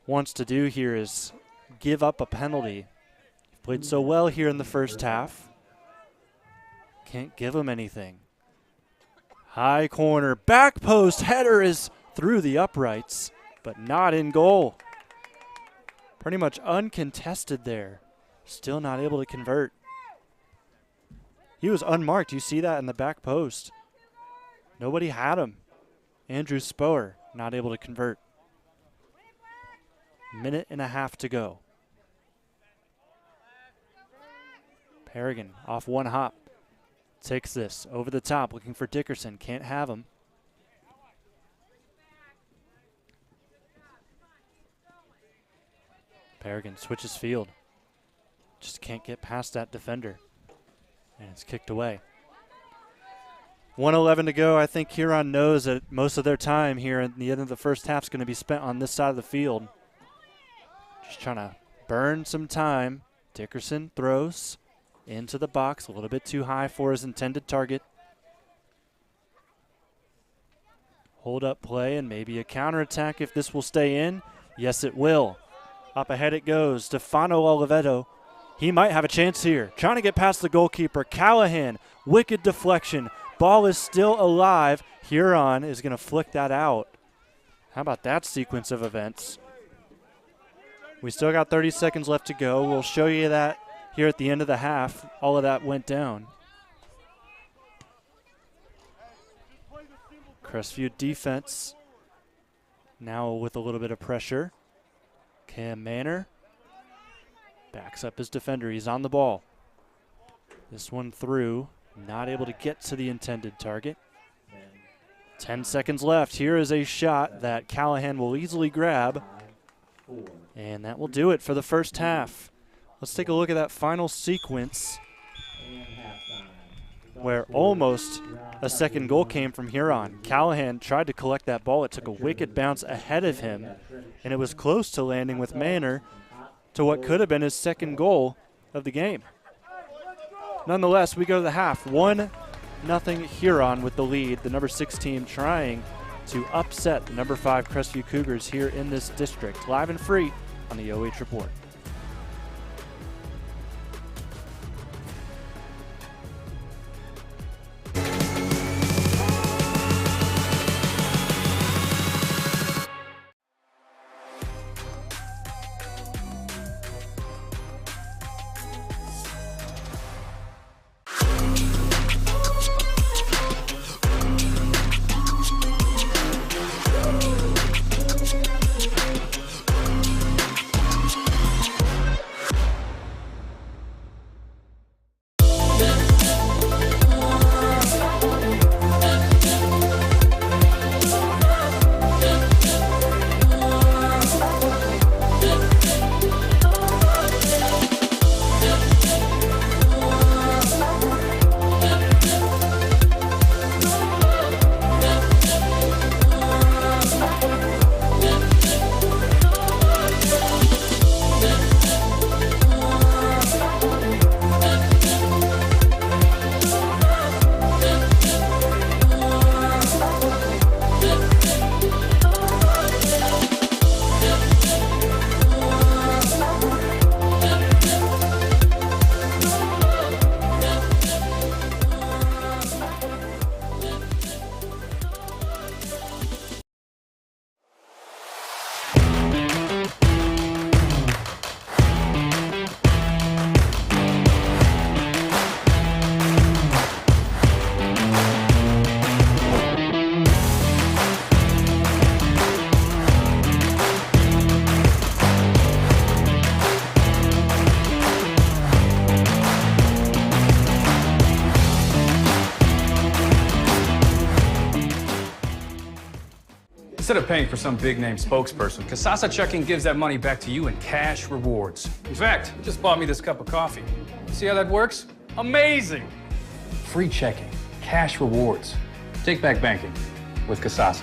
wants to do here is give up a penalty. You've played so well here in the first half. Can't give them anything. High corner, back post, header is through the uprights, but not in goal. Pretty much uncontested there. Still not able to convert. He was unmarked. You see that in the back post. Nobody had him. Andrew Spoer not able to convert. Minute and a half to go. Harrigan off one hop. Takes this over the top, looking for Dickerson. Can't have him. Harrigan switches field. Just can't get past that defender. And it's kicked away. 1:11 to go. I think Huron knows that most of their time here at the end of the first half is going to be spent on this side of the field. Just trying to burn some time. Dickerson throws into the box, a little bit too high for his intended target. Hold up play and maybe a counterattack if this will stay in. Yes, it will. Up ahead it goes. Stefano Oliveto. He might have a chance here. Trying to get past the goalkeeper. Callahan, wicked deflection. Ball is still alive. Huron is going to flick that out. How about that sequence of events? We still got 30 seconds left to go. We'll show you that here at the end of the half. All of that went down. Crestview defense now with a little bit of pressure. Cam Manor backs up his defender. He's on the ball. This one through. Not able to get to the intended target. 10 seconds left. Here is a shot that Callahan will easily grab. And that will do it for the first half. Let's take a look at that final sequence where almost a second goal came from Huron. Callahan tried to collect that ball. It took a wicked bounce ahead of him, and it was close to landing with Manor to what could have been his second goal of the game. Nonetheless, we go to the half. 1-0 Huron with the lead. The number 6 team trying to upset the number 5 Crestview Cougars here in this district. Live and free on the OH Report. Instead of paying for some big-name spokesperson, Kasasa Checking gives that money back to you in cash rewards. In fact, it just bought me this cup of coffee. See how that works? Amazing! Free checking, cash rewards. Take back banking with Kasasa.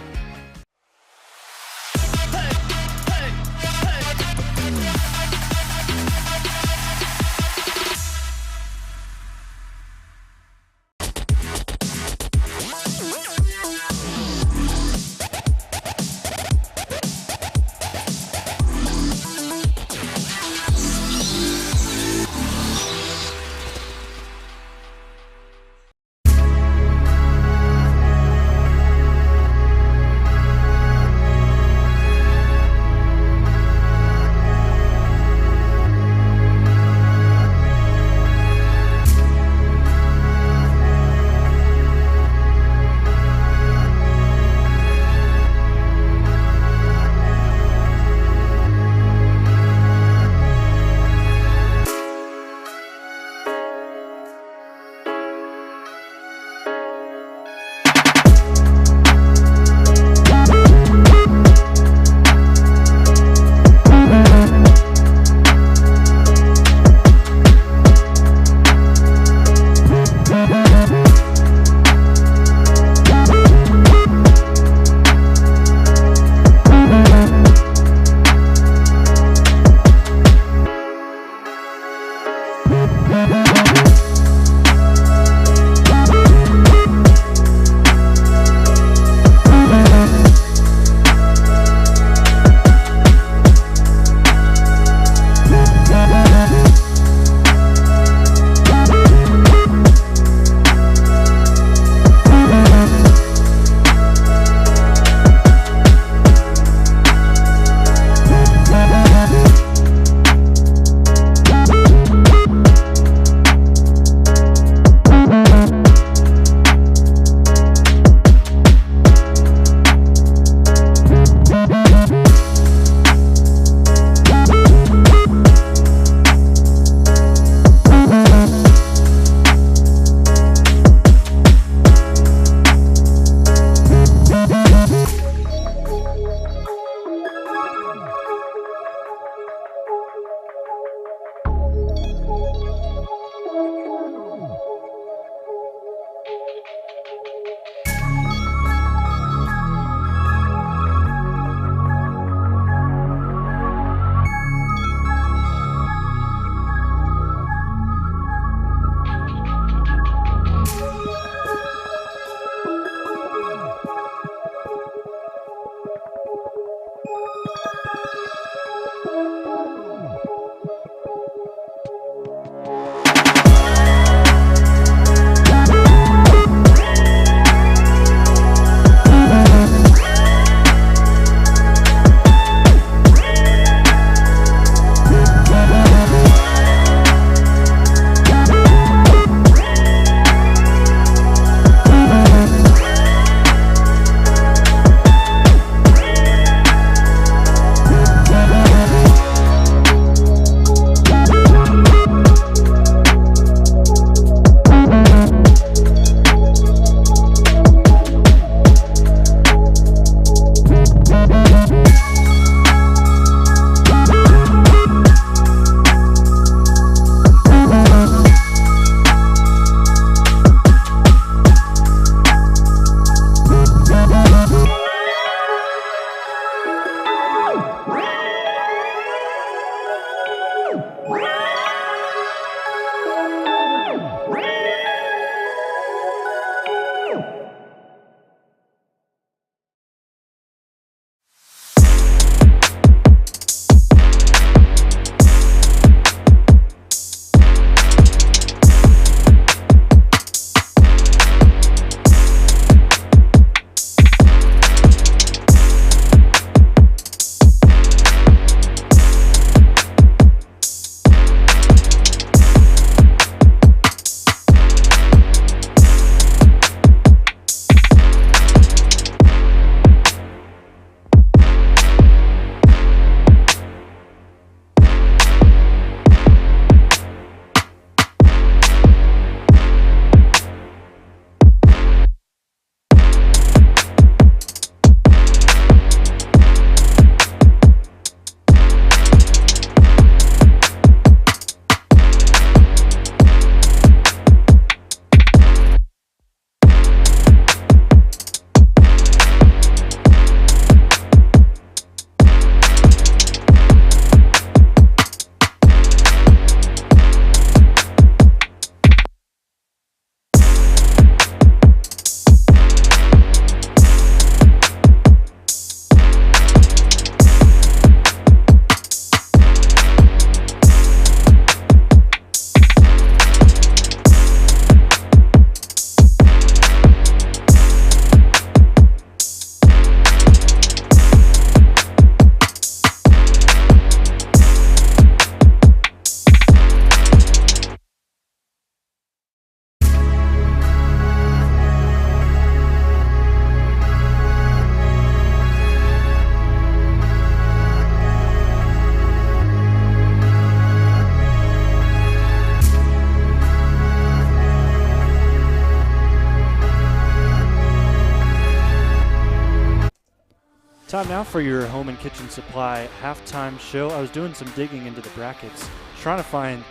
Time now for your home and kitchen supply halftime show. I was doing some digging into the brackets, trying to find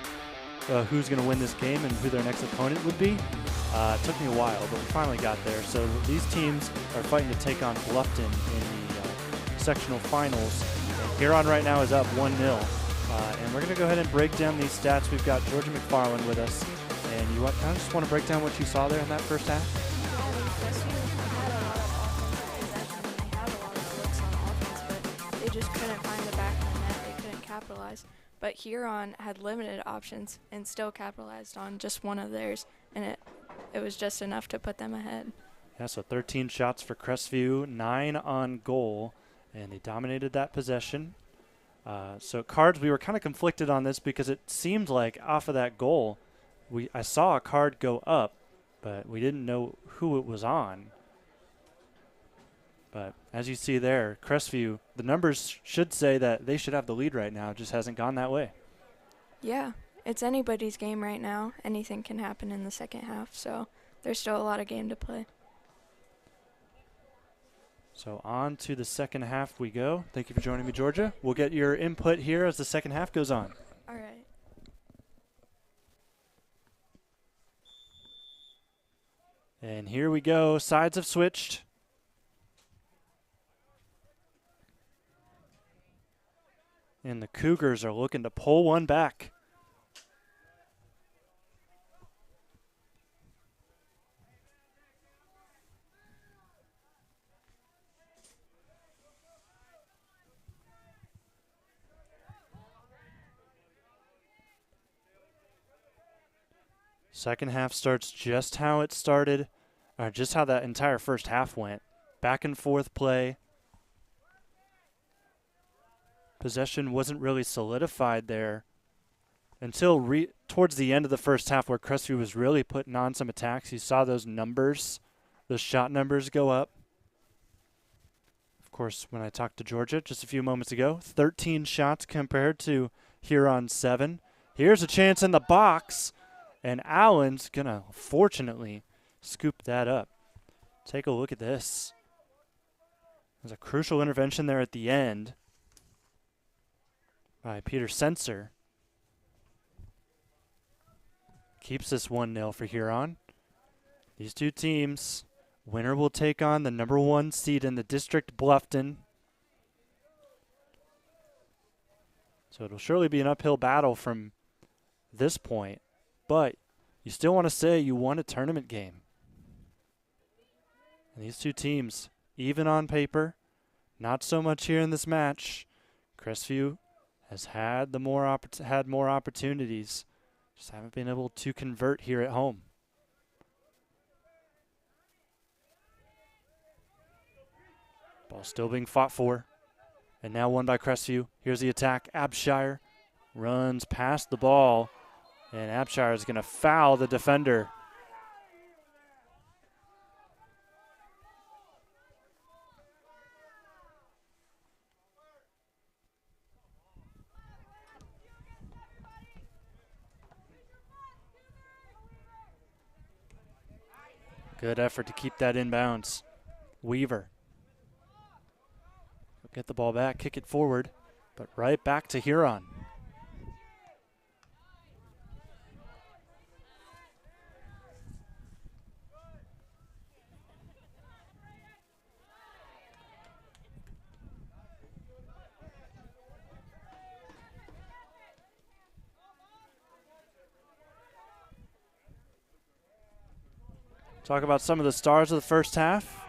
who's going to win this game and who their next opponent would be. It took me a while, but we finally got there. So these teams are fighting to take on Bluffton in the sectional finals. And Huron right now is up 1-0. And we're going to go ahead and break down these stats. We've got Georgia McFarland with us. And you kind of just want to break down what you saw there in that first half? They just couldn't find the back of the net. They couldn't capitalize. But Huron had limited options and still capitalized on just one of theirs, and it was just enough to put them ahead. Yeah, so 13 shots for Crestview, 9 on goal, and they dominated that possession. So cards, we were kind of conflicted on this because it seemed like off of that goal, I saw a card go up, but we didn't know who it was on. But as you see there, Crestview, the numbers should say that they should have the lead right now. It just hasn't gone that way. Yeah, it's anybody's game right now. Anything can happen in the second half, so there's still a lot of game to play. So on to the second half we go. Thank you for joining me, Georgia. We'll get your input here as the second half goes on. All right. And here we go. Sides have switched. And the Cougars are looking to pull one back. Second half starts just how it started, or just how that entire first half went. Back and forth play. Possession wasn't really solidified there until towards the end of the first half, where Crestview was really putting on some attacks. You saw those numbers, those shot numbers go up. Of course, when I talked to Georgia just a few moments ago, 13 shots compared to Huron 7. Here's a chance in the box, and Allen's going to fortunately scoop that up. Take a look at this. There's a crucial intervention there at the end by Peter Sensor. Keeps this 1-0 for Huron. These two teams, winner will take on the number 1 seed in the district, Bluffton. So it'll surely be an uphill battle from this point, but you still want to say you won a tournament game. And these two teams, even on paper, not so much here in this match. Crestview has had more opportunities, just haven't been able to convert here at home. Ball still being fought for, and now won by Crestview. Here's the attack. Abshire runs past the ball, and Abshire is going to foul the defender. Good effort to keep that inbounds. Weaver. Get the ball back, kick it forward, but right back to Huron. Talk about some of the stars of the first half.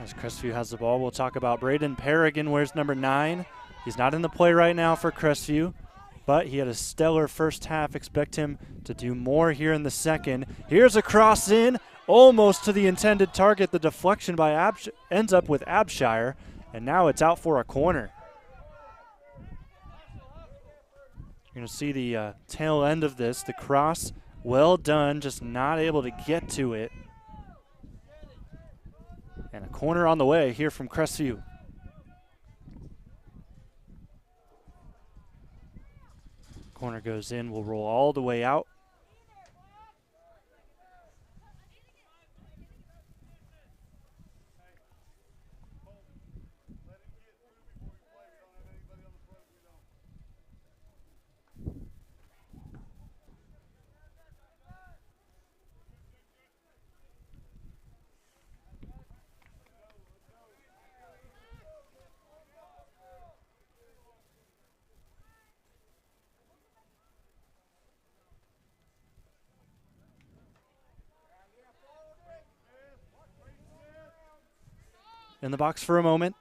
As Crestview has the ball, we'll talk about Braden Paragon, wears number 9. He's not in the play right now for Crestview, but he had a stellar first half. Expect him to do more here in the second. Here's a cross in, almost to the intended target. The deflection by ends up with Abshire, and now it's out for a corner. You're going to see the tail end of this. The cross, well done, just not able to get to it. And a corner on the way here from Crestview. Corner goes in, will roll all the way out. in the box for a moment.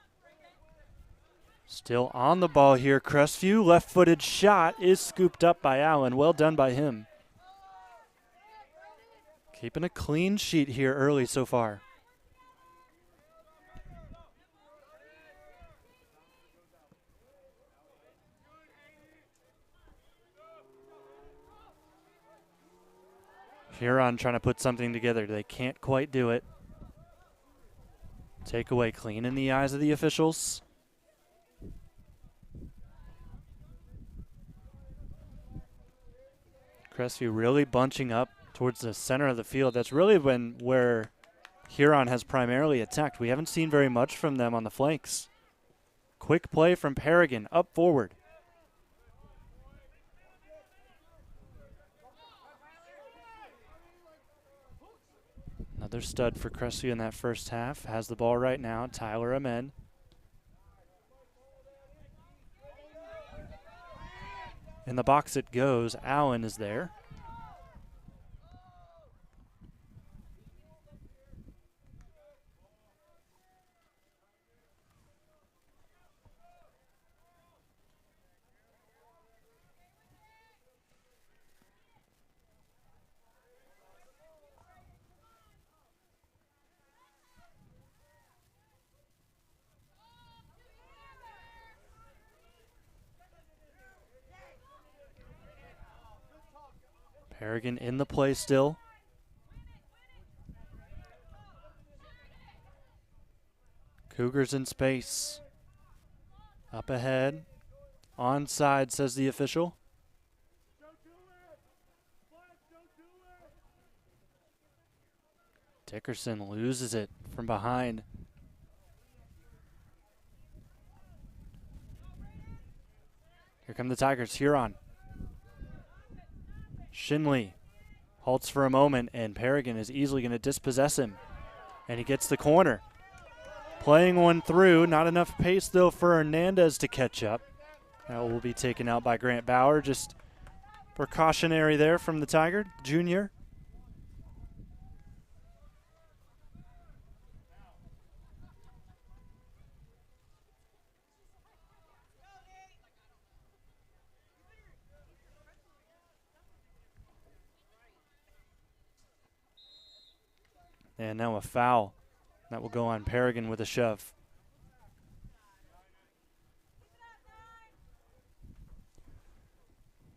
Still on the ball here, Crestview. Left-footed shot is scooped up by Allen. Well done by him. Keeping a clean sheet here early so far. Huron trying to put something together. They can't quite do it. Takeaway clean in the eyes of the officials. Crestview really bunching up towards the center of the field. That's really where Huron has primarily attacked. We haven't seen very much from them on the flanks. Quick play from Paragon up forward. Another stud for Crestview in that first half. Has the ball right now, Tyler Amen. In the box it goes. Allen is there. Paragon in the play still. Cougars in space. Up ahead. Onside, says the official. Dickerson loses it from behind. Here come the Tigers. Huron. Shinley halts for a moment, and Paragon is easily going to dispossess him. And he gets the corner. Playing one through. Not enough pace, though, for Ernandes to catch up. That will be taken out by Grant Bauer. Just precautionary there from the Tiger junior. And now a foul. That will go on Paragon with a shove.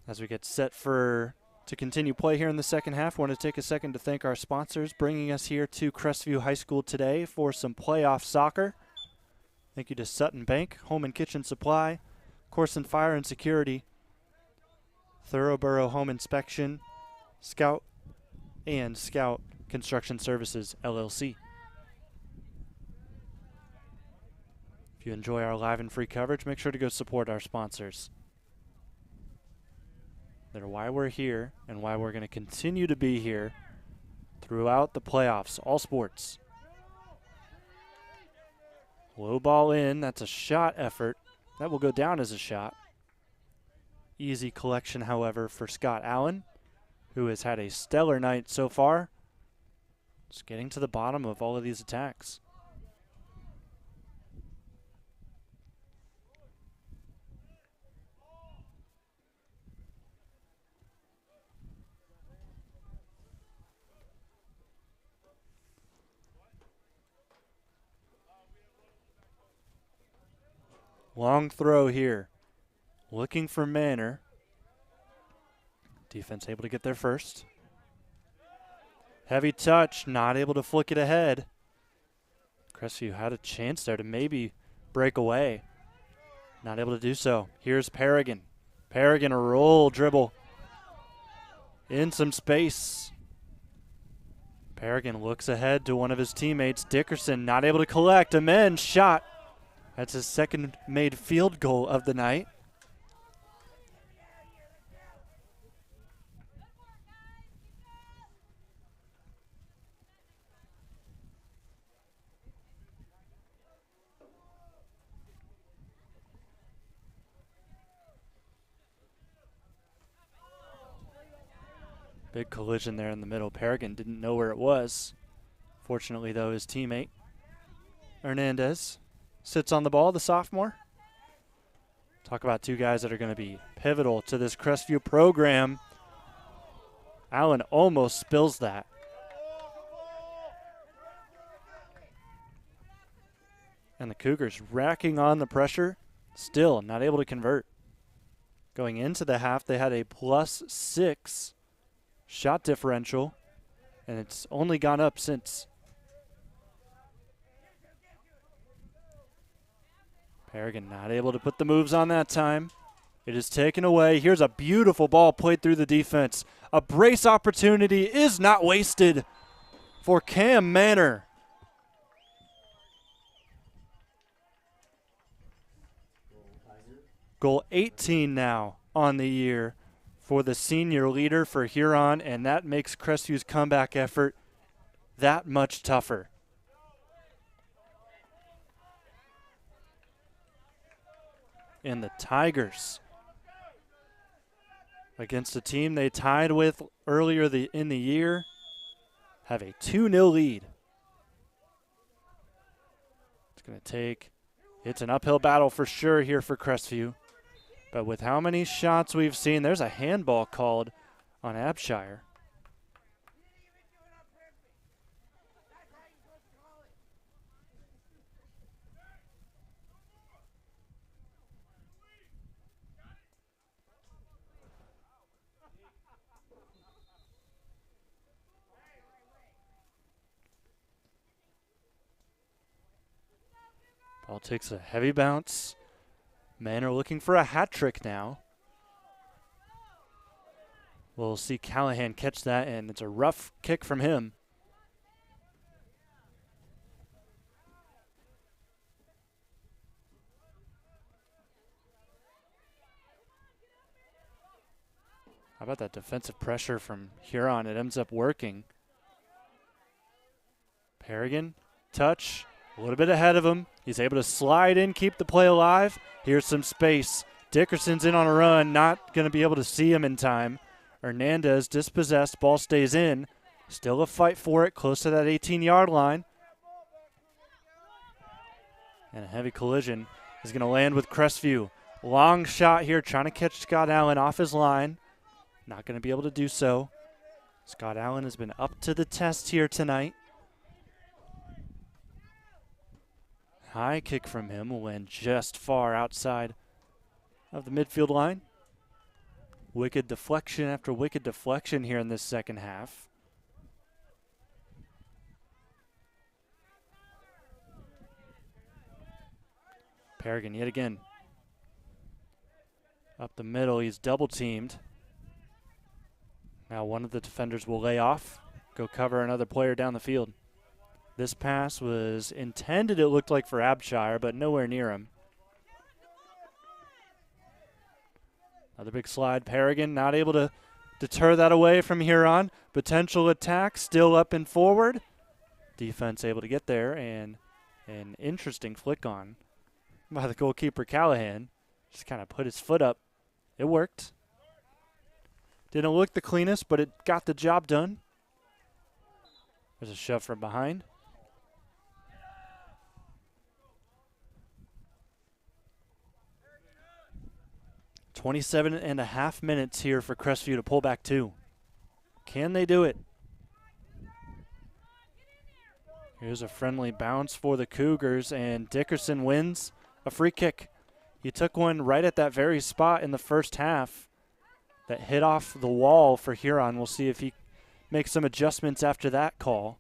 As we get set to continue play here in the second half, I want to take a second to thank our sponsors bringing us here to Crestview High School today for some playoff soccer. Thank you to Sutton Bank, Home and Kitchen Supply, Koorsen Fire and Security, Thorough Burro Home Inspection, Scout Construction Services, LLC. If you enjoy our live and free coverage, make sure to go support our sponsors. They're why we're here and why we're going to continue to be here throughout the playoffs, all sports. Low ball in, that's a shot effort. That will go down as a shot. Easy collection, however, for Scott Allen, who has had a stellar night so far. Just getting to the bottom of all of these attacks. Long throw here. Looking for Manor. Defense able to get there first. Heavy touch, not able to flick it ahead. Crestview had a chance there to maybe break away. Not able to do so. Here's Paragon. Paragon, a roll dribble. In some space. Paragon looks ahead to one of his teammates. Dickerson not able to collect. Amen, shot. That's his second made field goal of the night. Big collision there in the middle. Paragon didn't know where it was. Fortunately, though, his teammate Ernandes sits on the ball, the sophomore. Talk about two guys that are going to be pivotal to this Crestview program. Allen almost spills that. And the Cougars racking on the pressure, still not able to convert. Going into the half, they had a +6 shot differential, and it's only gone up since. Paragon not able to put the moves on that time. It is taken away. Here's a beautiful ball played through the defense. A brace opportunity is not wasted for Cam Manor. Goal 18 now on the year for the senior leader for Huron, and that makes Crestview's comeback effort that much tougher. And the Tigers, against a team they tied with earlier in the year, have a 2-0 lead. It's going to take, it's an uphill battle for sure here for Crestview. But with how many shots we've seen, there's a handball called on Abshire. Ball takes a heavy bounce. Manor looking for a hat trick now. We'll see Callahan catch that, and it's a rough kick from him. How about that defensive pressure from Huron? It ends up working. Paragon, touch, a little bit ahead of him. He's able to slide in, keep the play alive. Here's some space. Dickerson's in on a run, not going to be able to see him in time. Hernandez dispossessed, ball stays in. Still a fight for it, close to that 18-yard line. And a heavy collision is going to land with Crestview. Long shot here, trying to catch Scott Allen off his line. Not going to be able to do so. Scott Allen has been up to the test here tonight. High kick from him will land just far outside of the midfield line. Wicked deflection after wicked deflection here in this second half. Paragon yet again. Up the middle, he's double teamed. Now one of the defenders will lay off, go cover another player down the field. This pass was intended, it looked like, for Abshire, but nowhere near him. Another big slide. Paragon not able to deter that away from Huron. Potential attack still up and forward. Defense able to get there, and an interesting flick on by the goalkeeper Callahan. Just kind of put his foot up. It worked. Didn't look the cleanest, but it got the job done. There's a shove from behind. 27.5 minutes here for Crestview to pull back 2. Can they do it? Here's a friendly bounce for the Cougars, and Dickerson wins a free kick. He took one right at that very spot in the first half that hit off the wall for Huron. We'll see if he makes some adjustments after that call,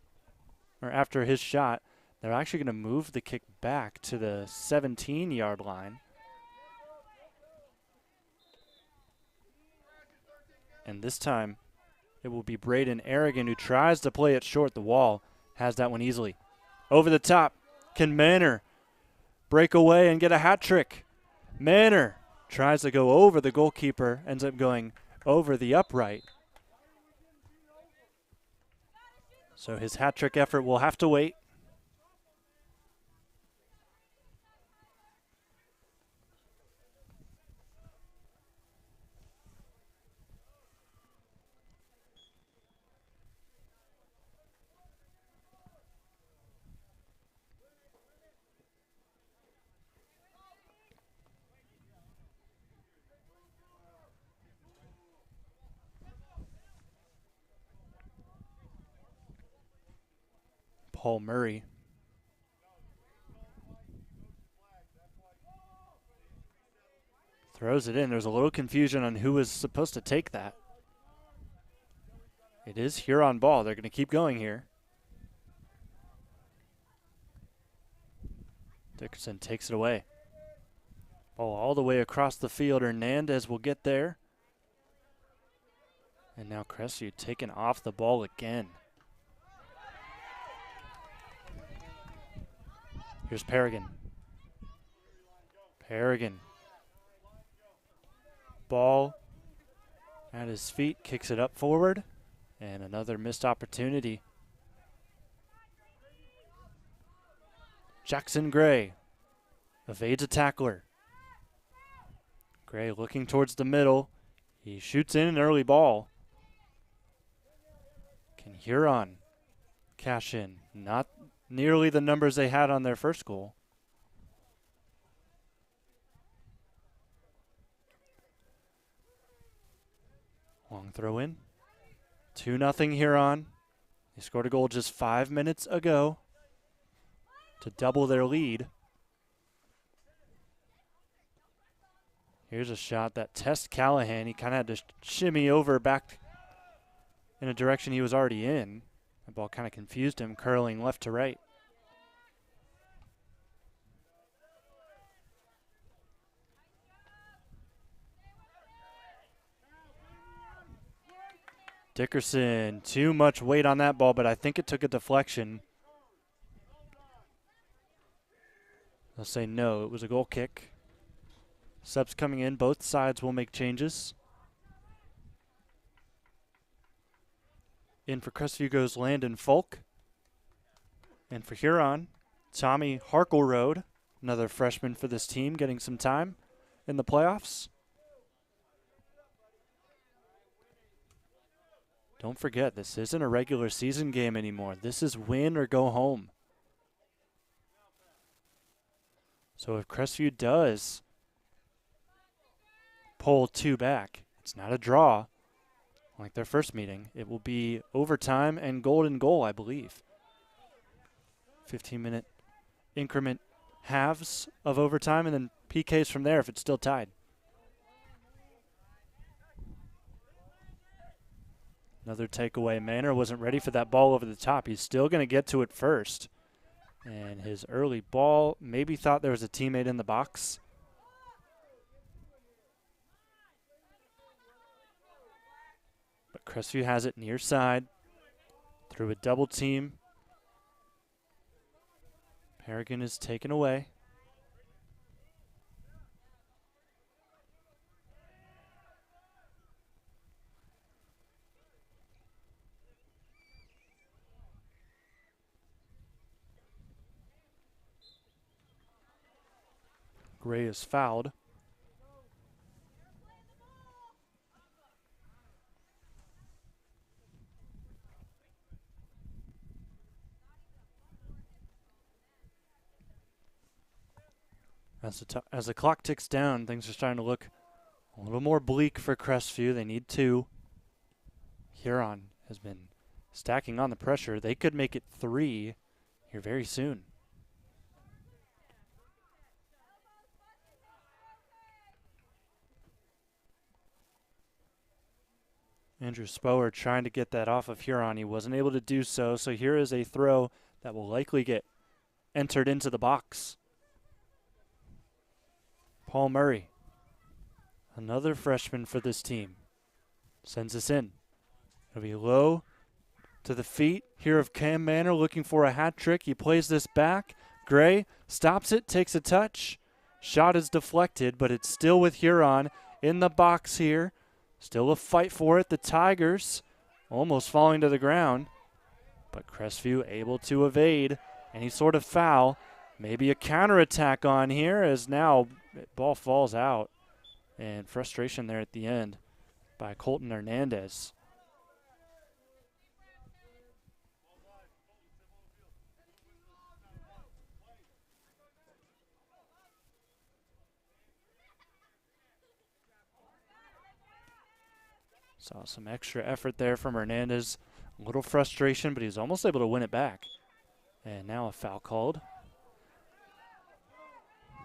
or after his shot. They're actually going to move the kick back to the 17-yard line. And this time, it will be Braden Aragon who tries to play it short. The wall has that one easily. Over the top, can Manor break away and get a hat trick? Manor tries to go over the goalkeeper, ends up going over the upright. So his hat trick effort will have to wait. Paul Murray. Throws it in. There's a little confusion on who was supposed to take that. It is Huron ball. They're going to keep going here. Dickerson takes it away. Ball all the way across the field. Ernandes will get there. And now Crestview taking off the ball again. Here's Paragon. Paragon. Ball at his feet, kicks it up forward, and another missed opportunity. Jackson Gray evades a tackler. Gray looking towards the middle. He shoots in an early ball. Can Huron cash in? Not nearly the numbers they had on their first goal. Long throw in. 2-0 Huron. They scored a goal just 5 minutes ago to double their lead. Here's a shot that tests Callahan. He kind of had to shimmy over back in a direction he was already in. The ball kind of confused him, curling left to right. Dickerson, too much weight on that ball, but I think it took a deflection. They'll say no, it was a goal kick. Subs coming in, both sides will make changes. In for Crestview goes Landon Folk. And for Huron, Tommy Harkleroad, another freshman for this team, getting some time in the playoffs. Don't forget, this isn't a regular season game anymore. This is win or go home. So if Crestview does pull 2 back, it's not a draw like their first meeting. It will be overtime and golden goal, I believe. 15-minute increment halves of overtime and then PKs from there if it's still tied. Another takeaway. Manor wasn't ready for that ball over the top. He's still going to get to it first. And his early ball, maybe thought there was a teammate in the box. But Crestview has it near side. Through a double team. Paragon is taken away. Gray is fouled. As the clock ticks down, things are starting to look a little more bleak for Crestview. They need 2. Huron has been stacking on the pressure. They could make it 3 here very soon. Andrew Spower trying to get that off of Huron. He wasn't able to do so. So here is a throw that will likely get entered into the box. Paul Murray, another freshman for this team, sends us in. It'll be low to the feet here of Cam Manor looking for a hat trick. He plays this back. Gray stops it, takes a touch. Shot is deflected, but it's still with Huron in the box here. Still a fight for it. The Tigers almost falling to the ground, but Crestview able to evade any sort of foul. Maybe a counterattack on here as now ball falls out. And frustration there at the end by Colten Ernandes. Saw some extra effort there from Hernandez. A little frustration, but he's almost able to win it back. And now a foul called.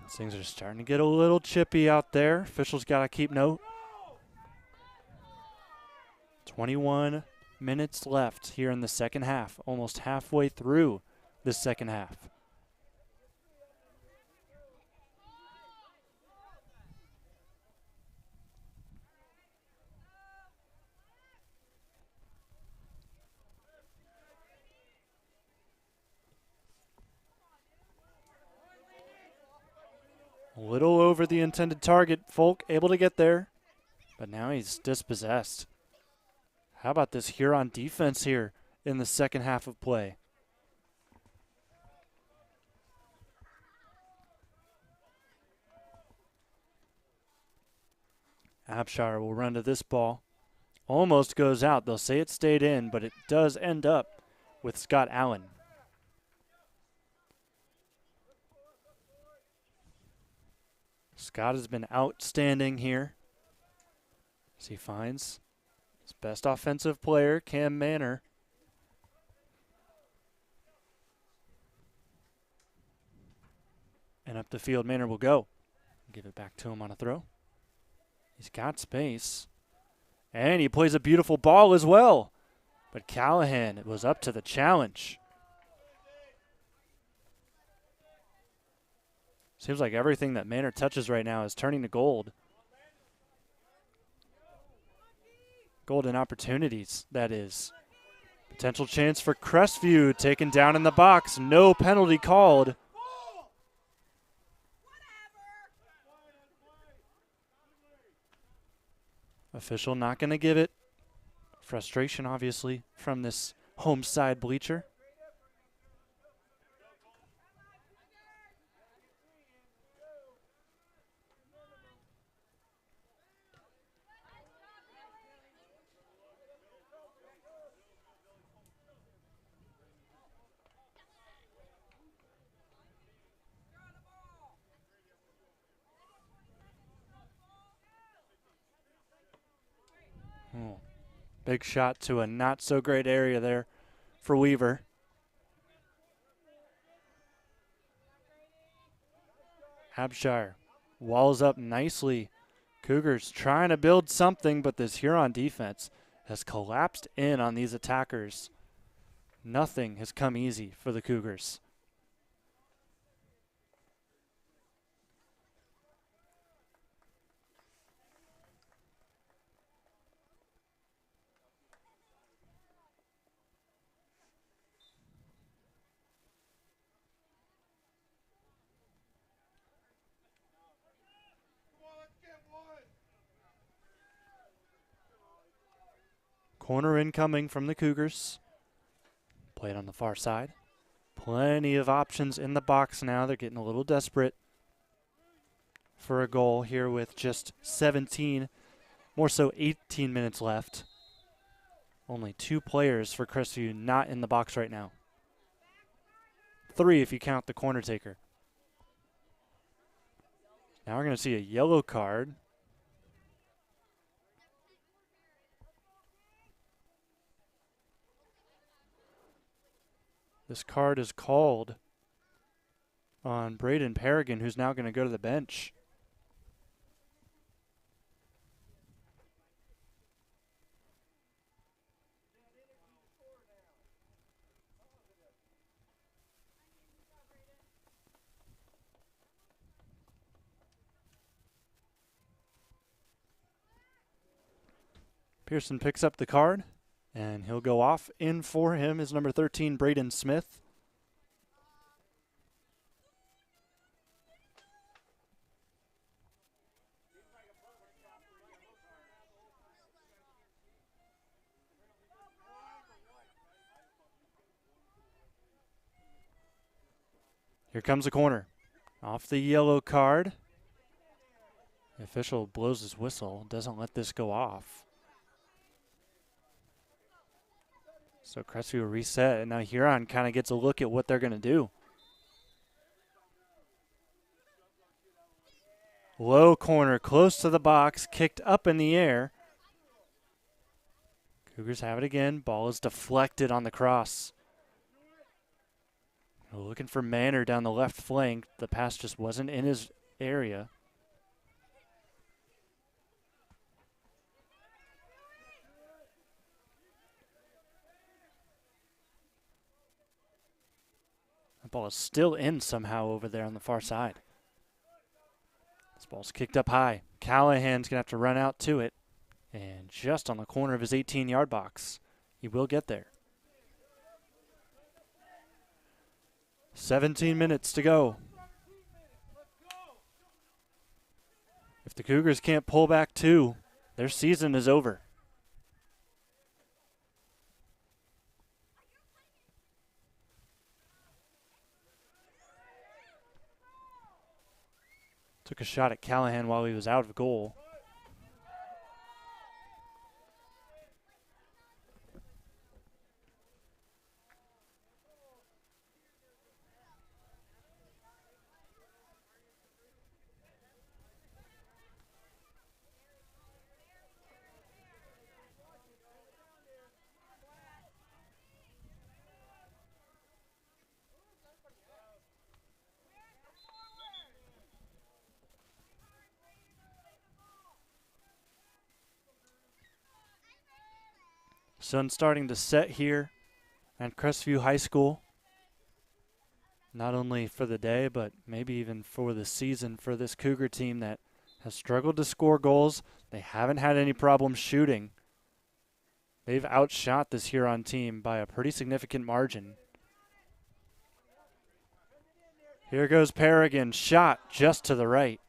Things are starting to get a little chippy out there. Officials got to keep note. 21 minutes left here in the second half. Almost halfway through the second half. A little over the intended target. Folk able to get there, but now he's dispossessed. How about this Huron defense here in the second half of play? Abshire will run to this ball. Almost goes out. They'll say it stayed in, but it does end up with Scott Allen. Scott has been outstanding here as he finds his best offensive player, Cam Manor. And up the field, Manor will go. Give it back to him on a throw. He's got space. And he plays a beautiful ball as well. But Callahan was up to the challenge. Seems like everything that Manor touches right now is turning to gold. Golden opportunities, that is. Potential chance for Crestview taken down in the box. No penalty called. Official not going to give it. Frustration, obviously, from this home side bleacher. Big shot to a not so great area there for Weaver. Abshire walls up nicely. Cougars trying to build something, but this Huron defense has collapsed in on these attackers. Nothing has come easy for the Cougars. Corner incoming from the Cougars. Played on the far side. Plenty of options in the box now. They're getting a little desperate for a goal here with just 17, more so 18 minutes left. Only 2 players for Crestview not in the box right now. 3 if you count the corner taker. Now we're going to see a yellow card. This card is called on Braden Paragon, who's now going to go to the bench. Pearson picks up the card. And he'll go off. In for him is number 13, Braden Smith. Here comes the corner. Off the yellow card. The official blows his whistle, doesn't let this go off. So Crestview will reset, and now Huron kind of gets a look at what they're going to do. Low corner, close to the box, kicked up in the air. Cougars have it again. Ball is deflected on the cross. Looking for Manor down the left flank. The pass just wasn't in his area. The ball is still in somehow over there on the far side. This ball's kicked up high. Callahan's going to have to run out to it. And just on the corner of his 18-yard box, he will get there. 17 minutes to go. If the Cougars can't pull back 2, their season is over. Took a shot at Callahan while he was out of goal. Sun starting to set here at Crestview High School. Not only for the day, but maybe even for the season for this Cougar team that has struggled to score goals. They haven't had any problems shooting. They've outshot this Huron team by a pretty significant margin. Here goes Paragon, shot just to the right.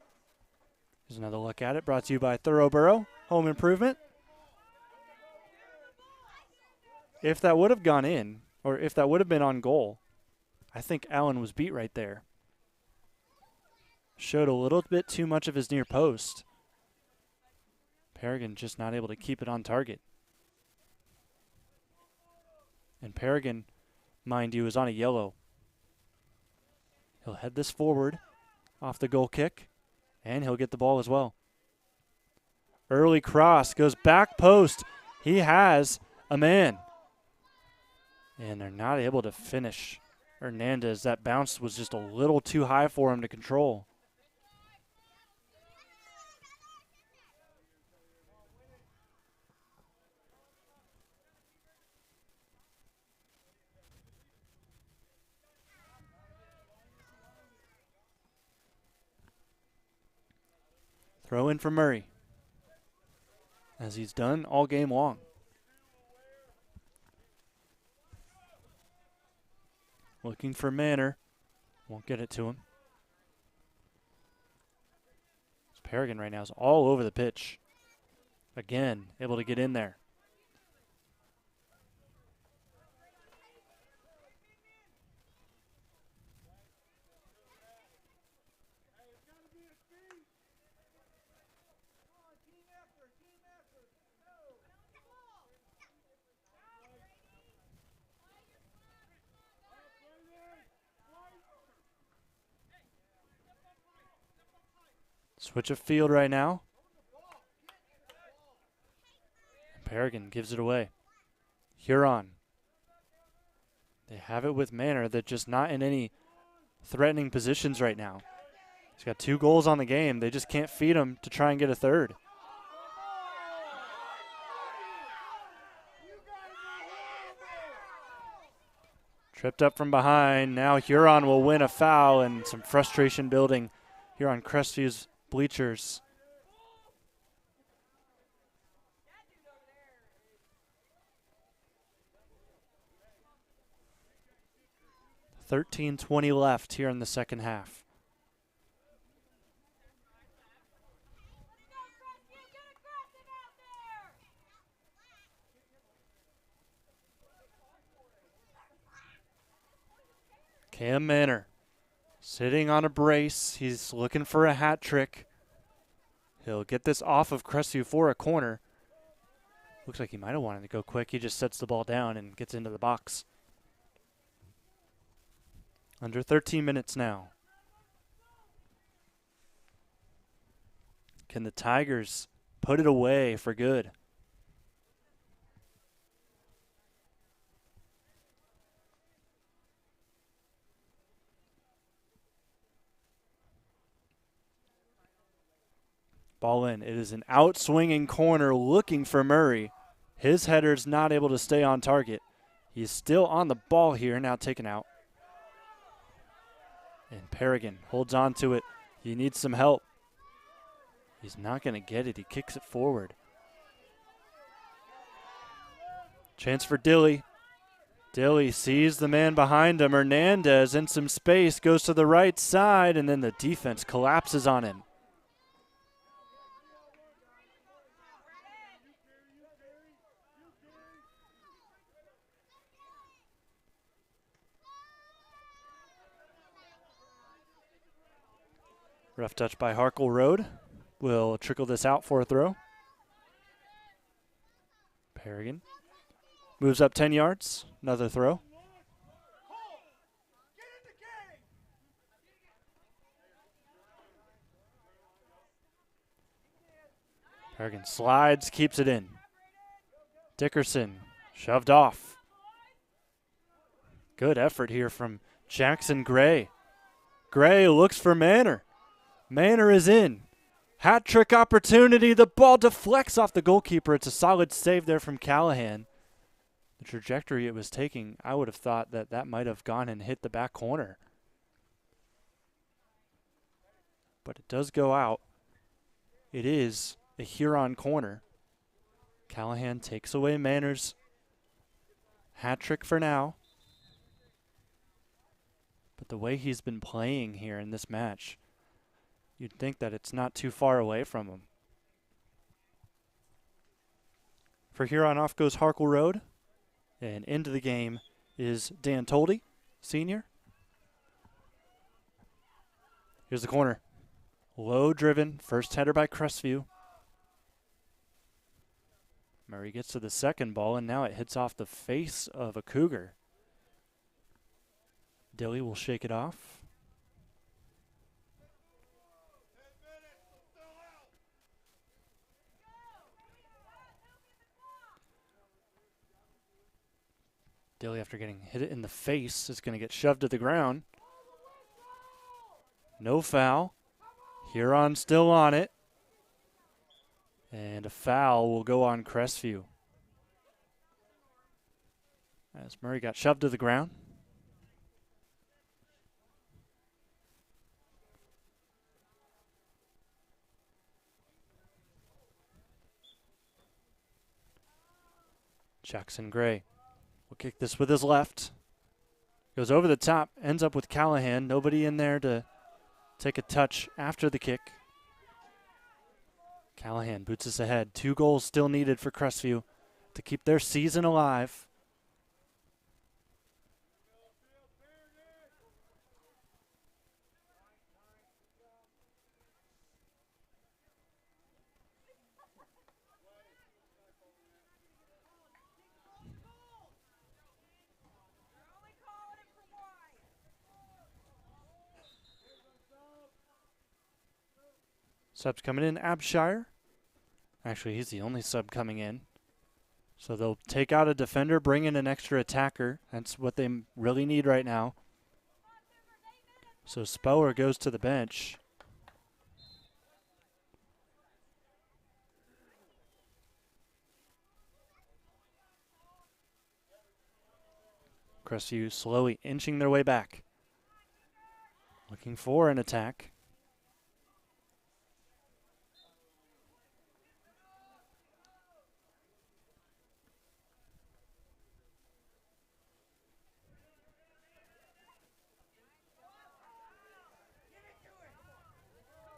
Here's another look at it, brought to you by Burro, Home Improvement. If that would have gone in, or if that would have been on goal, I think Allen was beat right there. Showed a little bit too much of his near post. Paragon just not able to keep it on target. And Paragon, mind you, is on a yellow. He'll head this forward off the goal kick, and he'll get the ball as well. Early cross, goes back post. He has a man. And they're not able to finish Ernandes. That bounce was just a little too high for him to control. Throw in for Murray, as he's done all game long. Looking for Manor. Won't get it to him. Paragon right now is all over the pitch. Again, able to get in there. Switch of field right now. Paragon gives it away. Huron. They have it with Manor. They're just not in any threatening positions right now. He's got 2 goals on the game. They just can't feed him to try and get a third. Tripped up from behind. Now Huron will win a foul, and some frustration building here on Crestview's bleachers. $13:20 left here in the second half. Cam Manor sitting on a brace. He's looking for a hat trick. He'll get this off of Crestview for a corner. Looks like he might have wanted to go quick. He just sets the ball down and gets into the box. Under 13 minutes now. Can the Tigers put it away for good? Ball in. It is an out-swinging corner looking for Murray. His header's not able to stay on target. He's still on the ball here, now taken out. And Perrigan holds on to it. He needs some help. He's not going to get it. He kicks it forward. Chance for Dilly. Dilly sees the man behind him. Ernandes in some space, goes to the right side, and then the defense collapses on him. Rough touch by Harkle Road. Will trickle this out for a throw. Perrigan moves up 10 yards. Another throw. Perrigan slides, keeps it in. Dickerson shoved off. Good effort here from Jackson Gray. Gray looks for Manor. Manor is in. Hat trick opportunity. The ball deflects off the goalkeeper. It's a solid save there from Callahan. The trajectory it was taking, I would have thought that that might have gone and hit the back corner. But it does go out. It is a Huron corner. Callahan takes away Manor's hat trick for now. But the way he's been playing here in this match, you'd think that it's not too far away from him. For Huron, off goes Harkle Road. And into the game is Dan Toldy, senior. Here's the corner. Low driven, first header by Crestview. Murray gets to the second ball, and now it hits off the face of a Cougar. Dilly will shake it off. Dilly, after getting hit in the face, is going to get shoved to the ground. No foul. Huron still on it. And a foul will go on Crestview. As Murray got shoved to the ground. Jackson Gray will kick this with his left. Goes over the top, ends up with Callahan. Nobody in there to take a touch after the kick. Callahan boots us ahead. 2 goals still needed for Crestview to keep their season alive. Subs coming in, Abshire. Actually, he's the only sub coming in. So they'll take out a defender, bring in an extra attacker. That's what they really need right now. So Spower goes to the bench. Crestview slowly inching their way back. Looking for an attack.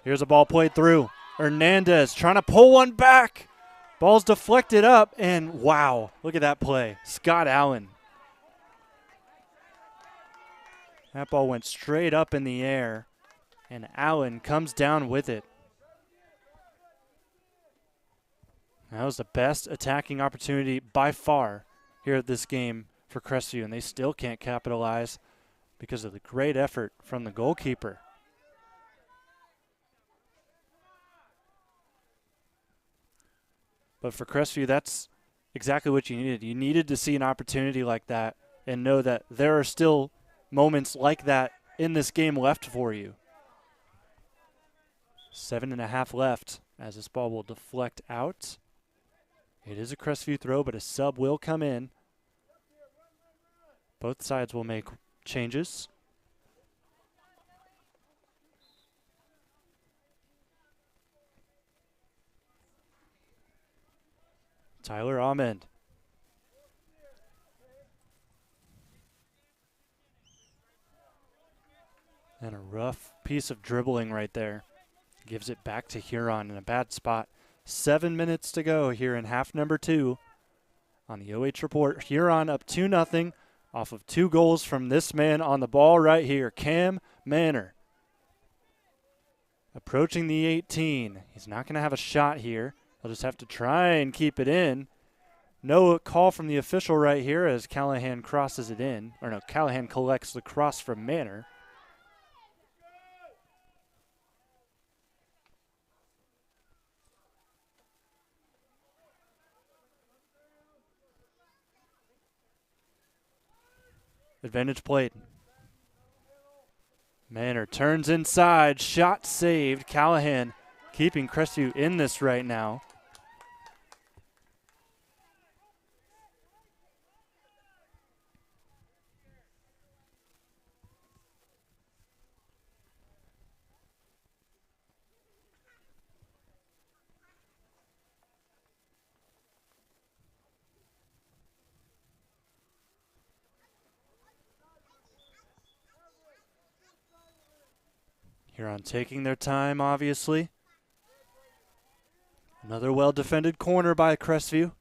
Here's a ball played through. Ernandes trying to pull one back. Ball's deflected up, and wow, look at that play. Scott Allen. That ball went straight up in the air, and Allen comes down with it. That was the best attacking opportunity by far here at this game for Crestview, and they still can't capitalize because of the great effort from the goalkeeper. But for Crestview, that's exactly what you needed. You needed to see an opportunity like that and know that there are still moments like that in this game left for you. 7.5 left. as this ball will deflect out. It is a Crestview throw, but a sub will come in. Both sides will make changes. Tyler Ahmed. And a rough piece of dribbling right there. Gives it back to Huron in a bad spot. 7 minutes to go here in half number 2 on the OH Report. Huron up 2-0 off of 2 goals from this man on the ball right here, Cam Manor. Approaching the 18. He's not going to have a shot here. He'll just have to try and keep it in. No call from the official right here as Callahan crosses it in. Or no, Callahan collects the cross from Manor. Advantage played. Manor turns inside. Shot saved. Callahan keeping Crestview in this right now. Huron taking their time, obviously. Another well-defended corner by Crestview.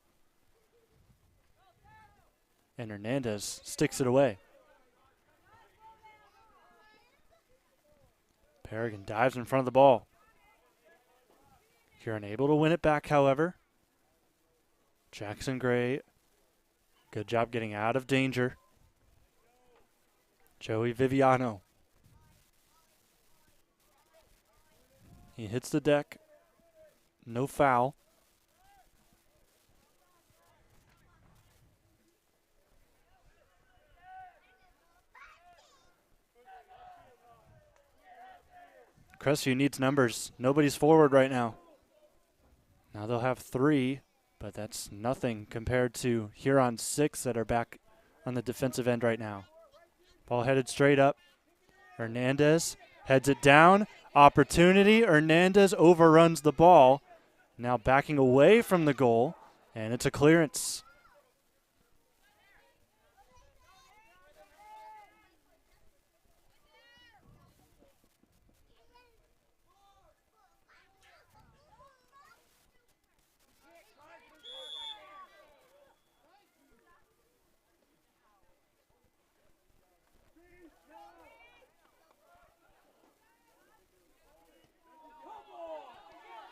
And Hernandez sticks it away. Paragon dives in front of the ball. Huron able to win it back, however. Jackson Gray, good job getting out of danger. Joey Viviano. He hits the deck. No foul. Crestview needs numbers. Nobody's forward right now. Now they'll have 3, but that's nothing compared to Huron's 6 that are back on the defensive end right now. Ball headed straight up. Hernandez heads it down. Opportunity. Hernandez overruns the ball. Now backing away from the goal, and it's a clearance.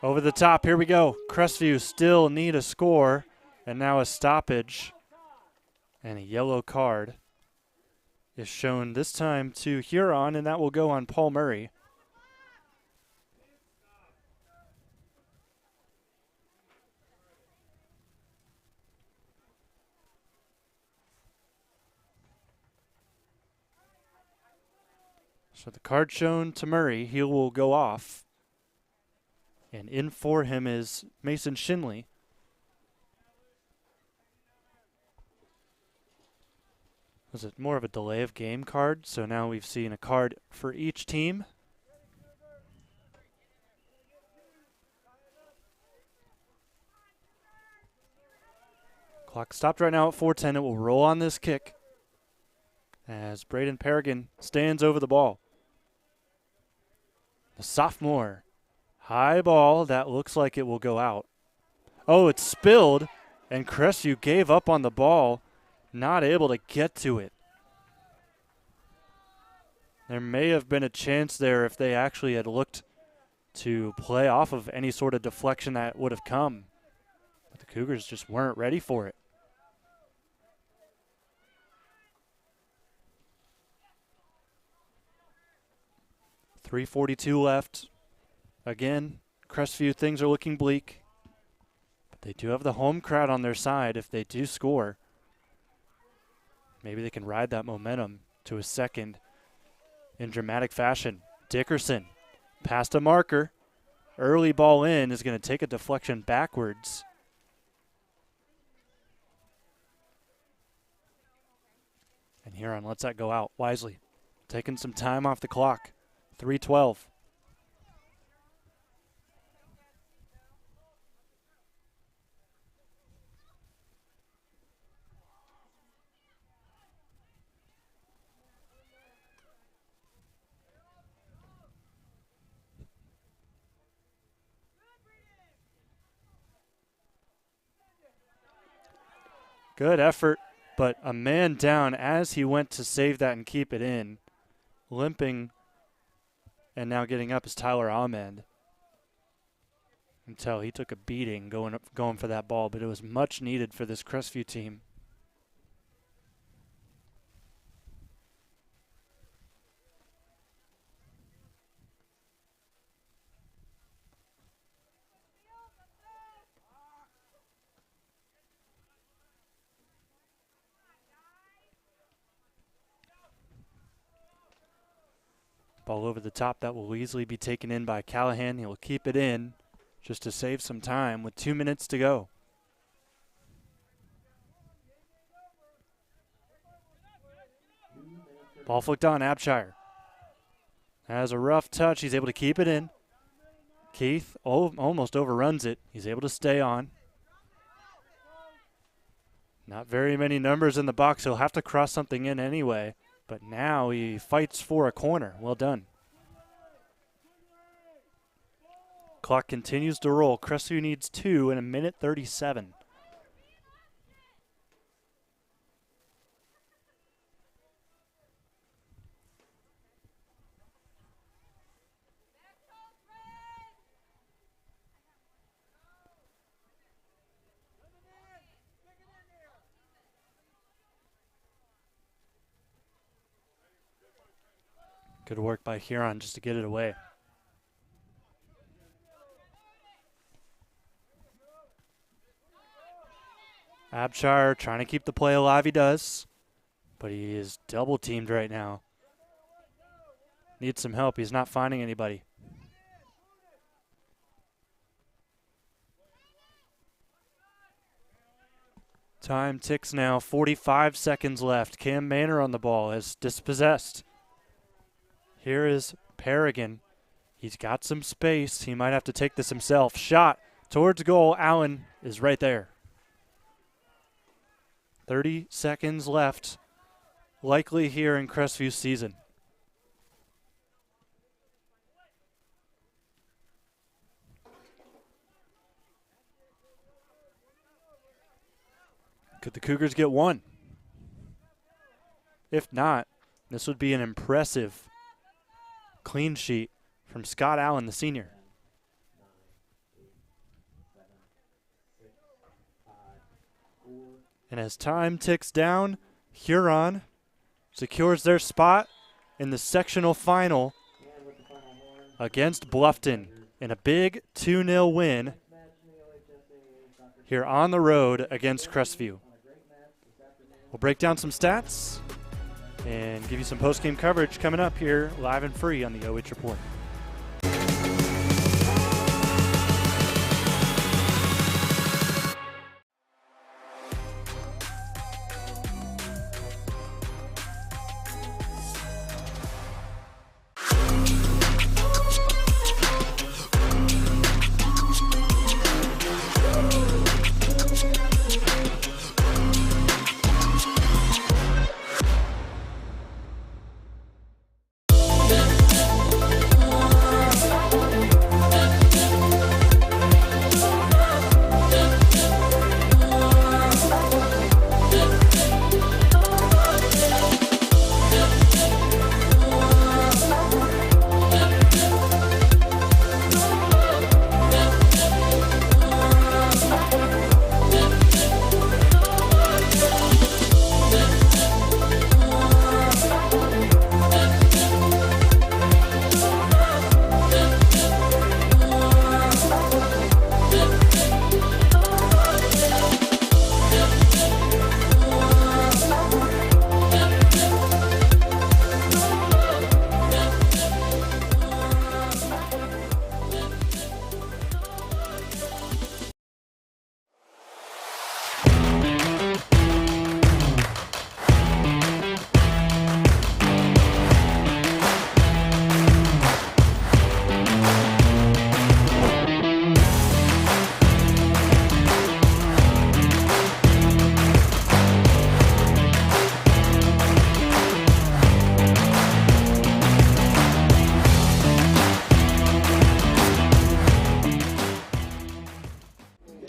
Over the top, here we go. Crestview still need a score, and now a stoppage. And a yellow card is shown this time to Huron, and that will go on Paul Murray. So the card shown to Murray, he will go off. And in for him is Mason Shinley. Was it more of a delay of game card? So now we've seen a card for each team. Clock stopped right now at 4:10. It will roll on this kick as Braden Paragon stands over the ball. The sophomore. High ball, that looks like it will go out. Oh, it's spilled, and Crestview gave up on the ball, not able to get to it. There may have been a chance there if they actually had looked to play off of any sort of deflection that would have come. But the Cougars just weren't ready for it. .342 left. Again, Crestview, things are looking bleak. But they do have the home crowd on their side if they do score. Maybe they can ride that momentum to a second in dramatic fashion. Dickerson past a marker. Early ball in is going to take a deflection backwards. And Huron lets that go out wisely. Taking some time off the clock. 3:12. Good effort, but a man down as he went to save that and keep it in. Limping and now getting up is Tyler Ahmed. You can tell he took a beating going for that ball, but it was much needed for this Crestview team. Ball over the top, that will easily be taken in by Callahan. He'll keep it in just to save some time with 2 minutes to go. Ball flicked on, Abshire. Has a rough touch, he's able to keep it in. Keith almost overruns it. He's able to stay on. Not very many numbers in the box. He'll have to cross something in anyway. But now he fights for a corner. Well done. Clock continues to roll. Crestview needs 2 in 1:37. Good work by Huron just to get it away. Abshire trying to keep the play alive, he does. But he is double teamed right now. Needs some help, he's not finding anybody. Time ticks now, 45 seconds left. Cam Manor on the ball is dispossessed. Here is Paragon. He's got some space. He might have to take this himself. Shot towards goal. Allen is right there. 30 seconds left, likely here in Crestview's season. Could the Cougars get one? If not, this would be an impressive clean sheet from Scott Allen, the senior. And as time ticks down, Huron secures their spot in the sectional final against Bluffton in a big 2-0 win here on the road against Crestview. We'll break down some stats and give you some post-game coverage coming up here live and free on the OH Report.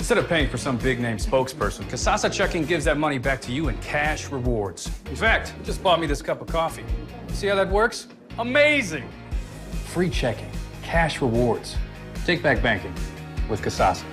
Instead of paying for some big-name spokesperson, Kasasa Checking gives that money back to you in cash rewards. In fact, it just bought me this cup of coffee. See how that works? Amazing! Free checking, cash rewards. Take back banking with Kasasa.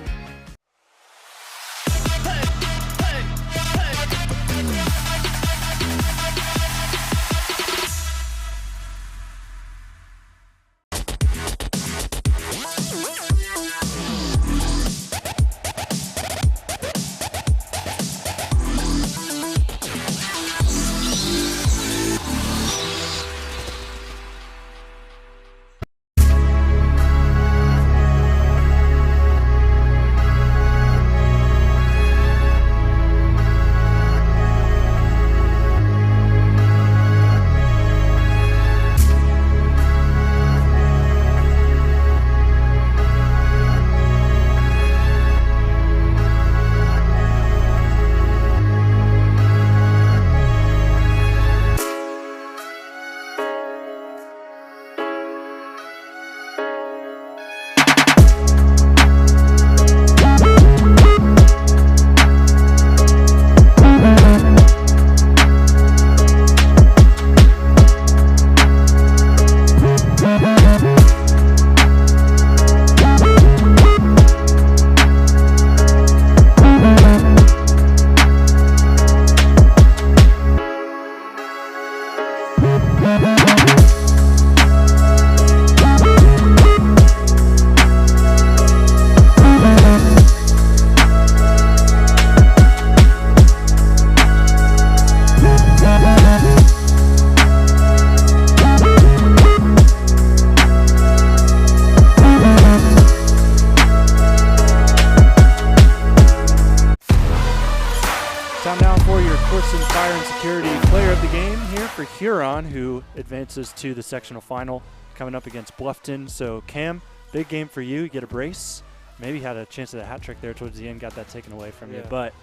Time now for your Koorsen Fire and Security Player of the Game here for Huron, who advances to the sectional final, coming up against Bluffton. So, Cam, big game for you. You get a brace. Maybe had a chance at a hat trick there towards the end, got that taken away from you. But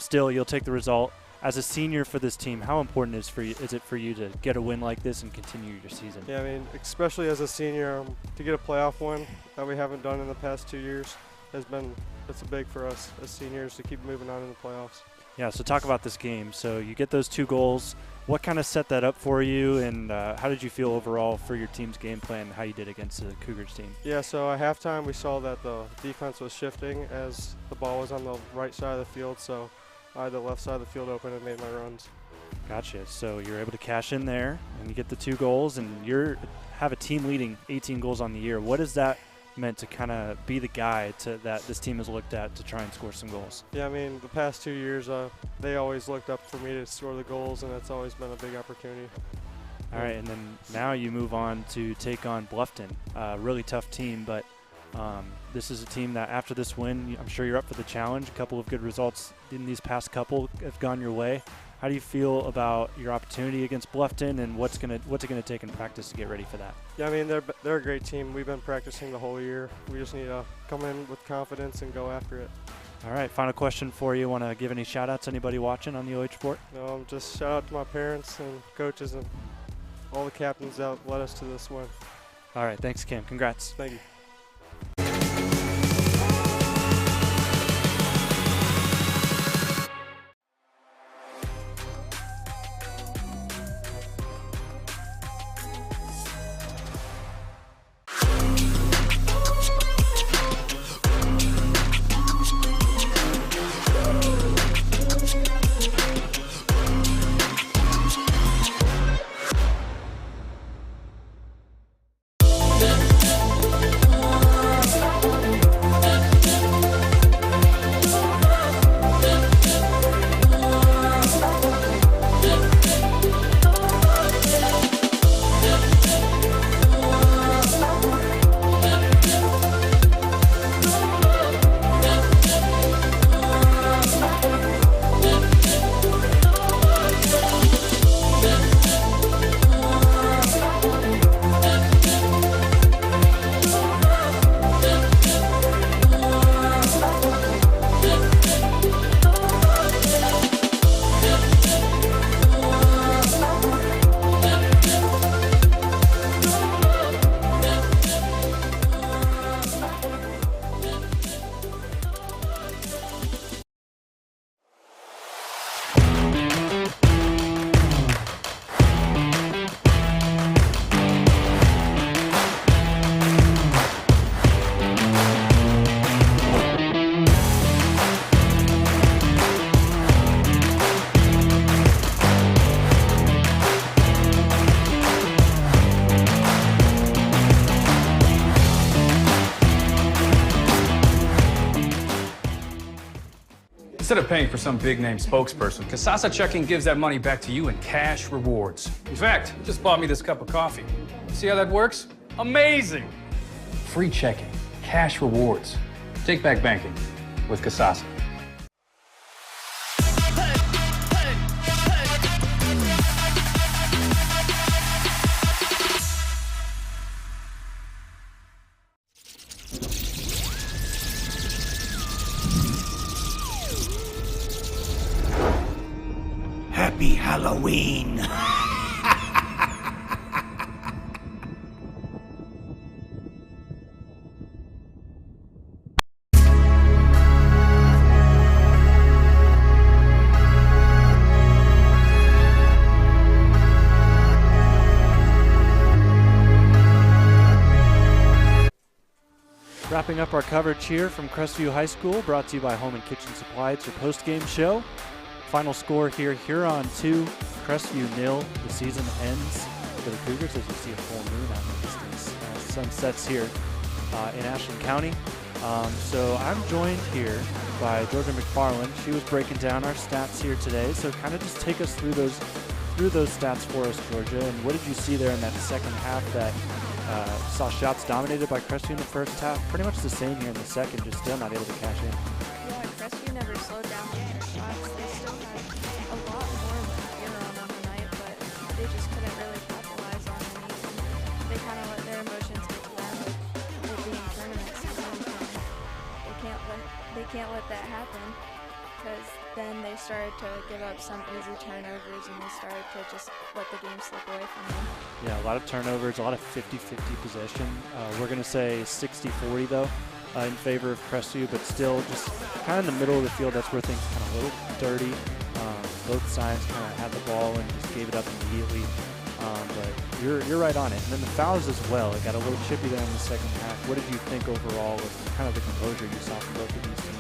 still, you'll take the result. As a senior for this team, how important is it for you to get a win like this and continue your season? Yeah, I mean, especially as a senior, to get a playoff win that we haven't done in the past 2 years it's big for us as seniors to keep moving on in the playoffs. Yeah, so talk about this game. So you get those 2 goals. What kind of set that up for you, and how did you feel overall for your team's game plan and how you did against the Cougars team? Yeah, so at halftime we saw that the defense was shifting as the ball was on the right side of the field, so I had the left side of the field open and made my runs. Gotcha. So you're able to cash in there, and you get the 2 goals, and you have a team leading 18 goals on the year. What has that meant to kind of be the guy that this team has looked at to try and score some goals? Yeah, I mean, the past 2 years, they always looked up for me to score the goals, and it's always been a big opportunity. All right, and then now you move on to take on Bluffton. Really tough team, but this is a team that after this win, I'm sure you're up for the challenge. A couple of good results in these past couple have gone your way. How do you feel about your opportunity against Bluffton, and what's it gonna take in practice to get ready for that? Yeah, I mean, they're a great team. We've been practicing the whole year. We just need to come in with confidence and go after it. All right, final question for you. Want to give any shout-outs to anybody watching on the OH Report? No, just shout out to my parents and coaches and all the captains that led us to this win. All right, thanks, Cam. Congrats. Thank you. Instead of paying for some big-name spokesperson, Kasasa Checking gives that money back to you in cash rewards. In fact, it just bought me this cup of coffee. See how that works? Amazing! Free checking, cash rewards. Take back banking with Kasasa. Happy Halloween! Wrapping up our coverage here from Crestview High School, brought to you by Home and Kitchen Supply. It's your post-game show. Final score here, Huron 2, Crestview 0. The season ends for the Cougars as you see a full moon out in the distance. Sun sets here in Ashland County. So I'm joined here by Georgia McFarland. She was breaking down our stats here today. So kind of just take us through those stats for us, Georgia. And what did you see there in that second half that saw shots dominated by Crestview in the first half? Pretty much the same here in the second, just still not able to cash in. Yeah, Crestview never slowed down on their shots. They still had a lot more than Huron on the night, but they just couldn't really capitalize on any. They kind of let their emotions get to them with being tournament season. They can't let that happen, because then they started to give up some easy turnovers and they started to just let the game slip away from them. Yeah, a lot of turnovers, a lot of 50-50 possession. We're going to say 60-40 though in favor of Crestview, but still just kind of in the middle of the field. That's where things kind of a little dirty. Both sides kind of had the ball and just gave it up immediately. But you're right on it. And then the fouls as well. It got a little chippy there in the second half. What did you think overall with kind of the composure you saw from both of these teams?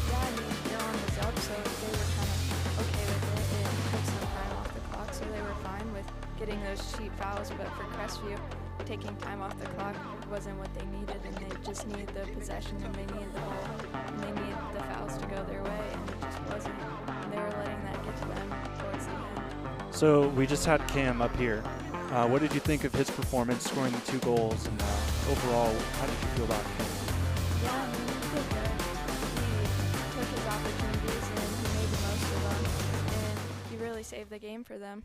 Yeah, I mean, Huron was up, so they were kind of okay with it. It took some time off the clock, so they were fine with getting those cheap fouls. But for Crestview, taking time off the clock wasn't what they needed, and they just needed the possession, and they needed the ball, and they needed the fouls to go their way, and it just wasn't. And they were letting that get to them towards the end. So we just had Cam up here. What did you think of his performance, scoring the 2 goals, and overall, how did you feel about him? Yeah, I mean, he did good. He took his opportunities and he made the most of them, and he really saved the game for them.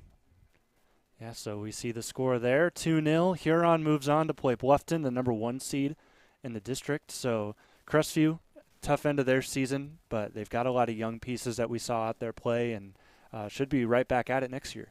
Yeah, so we see the score there, 2-0. Huron moves on to play Bluffton, the number 1 seed in the district. So Crestview, tough end of their season, but they've got a lot of young pieces that we saw out there play and should be right back at it next year.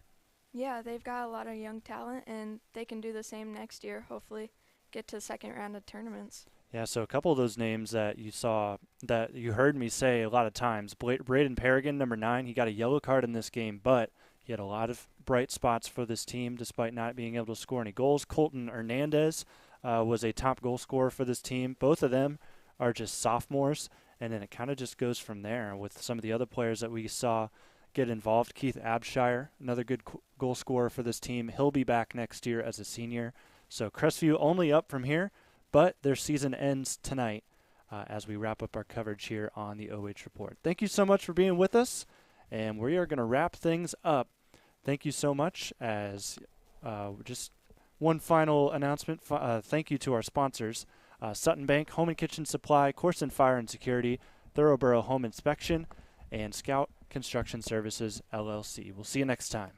Yeah, they've got a lot of young talent, and they can do the same next year, hopefully get to the second round of tournaments. Yeah, so a couple of those names that you saw, that you heard me say a lot of times. Braden Paragon, number 9, he got a yellow card in this game, but he had a lot of bright spots for this team despite not being able to score any goals. Colten Ernandes was a top goal scorer for this team. Both of them are just sophomores, and then it kind of just goes from there with some of the other players that we saw get involved. Keith Abshire, another good goal scorer for this team. He'll be back next year as a senior. So Crestview only up from here, but their season ends tonight as we wrap up our coverage here on the OH Report. Thank you so much for being with us, and we are going to wrap things up. Thank you so much. As just one final announcement, thank you to our sponsors, Sutton Bank, Home and Kitchen Supply, Koorsen Fire and Security, Burro Home Inspection, and Scout Construction Services, LLC. We'll see you next time.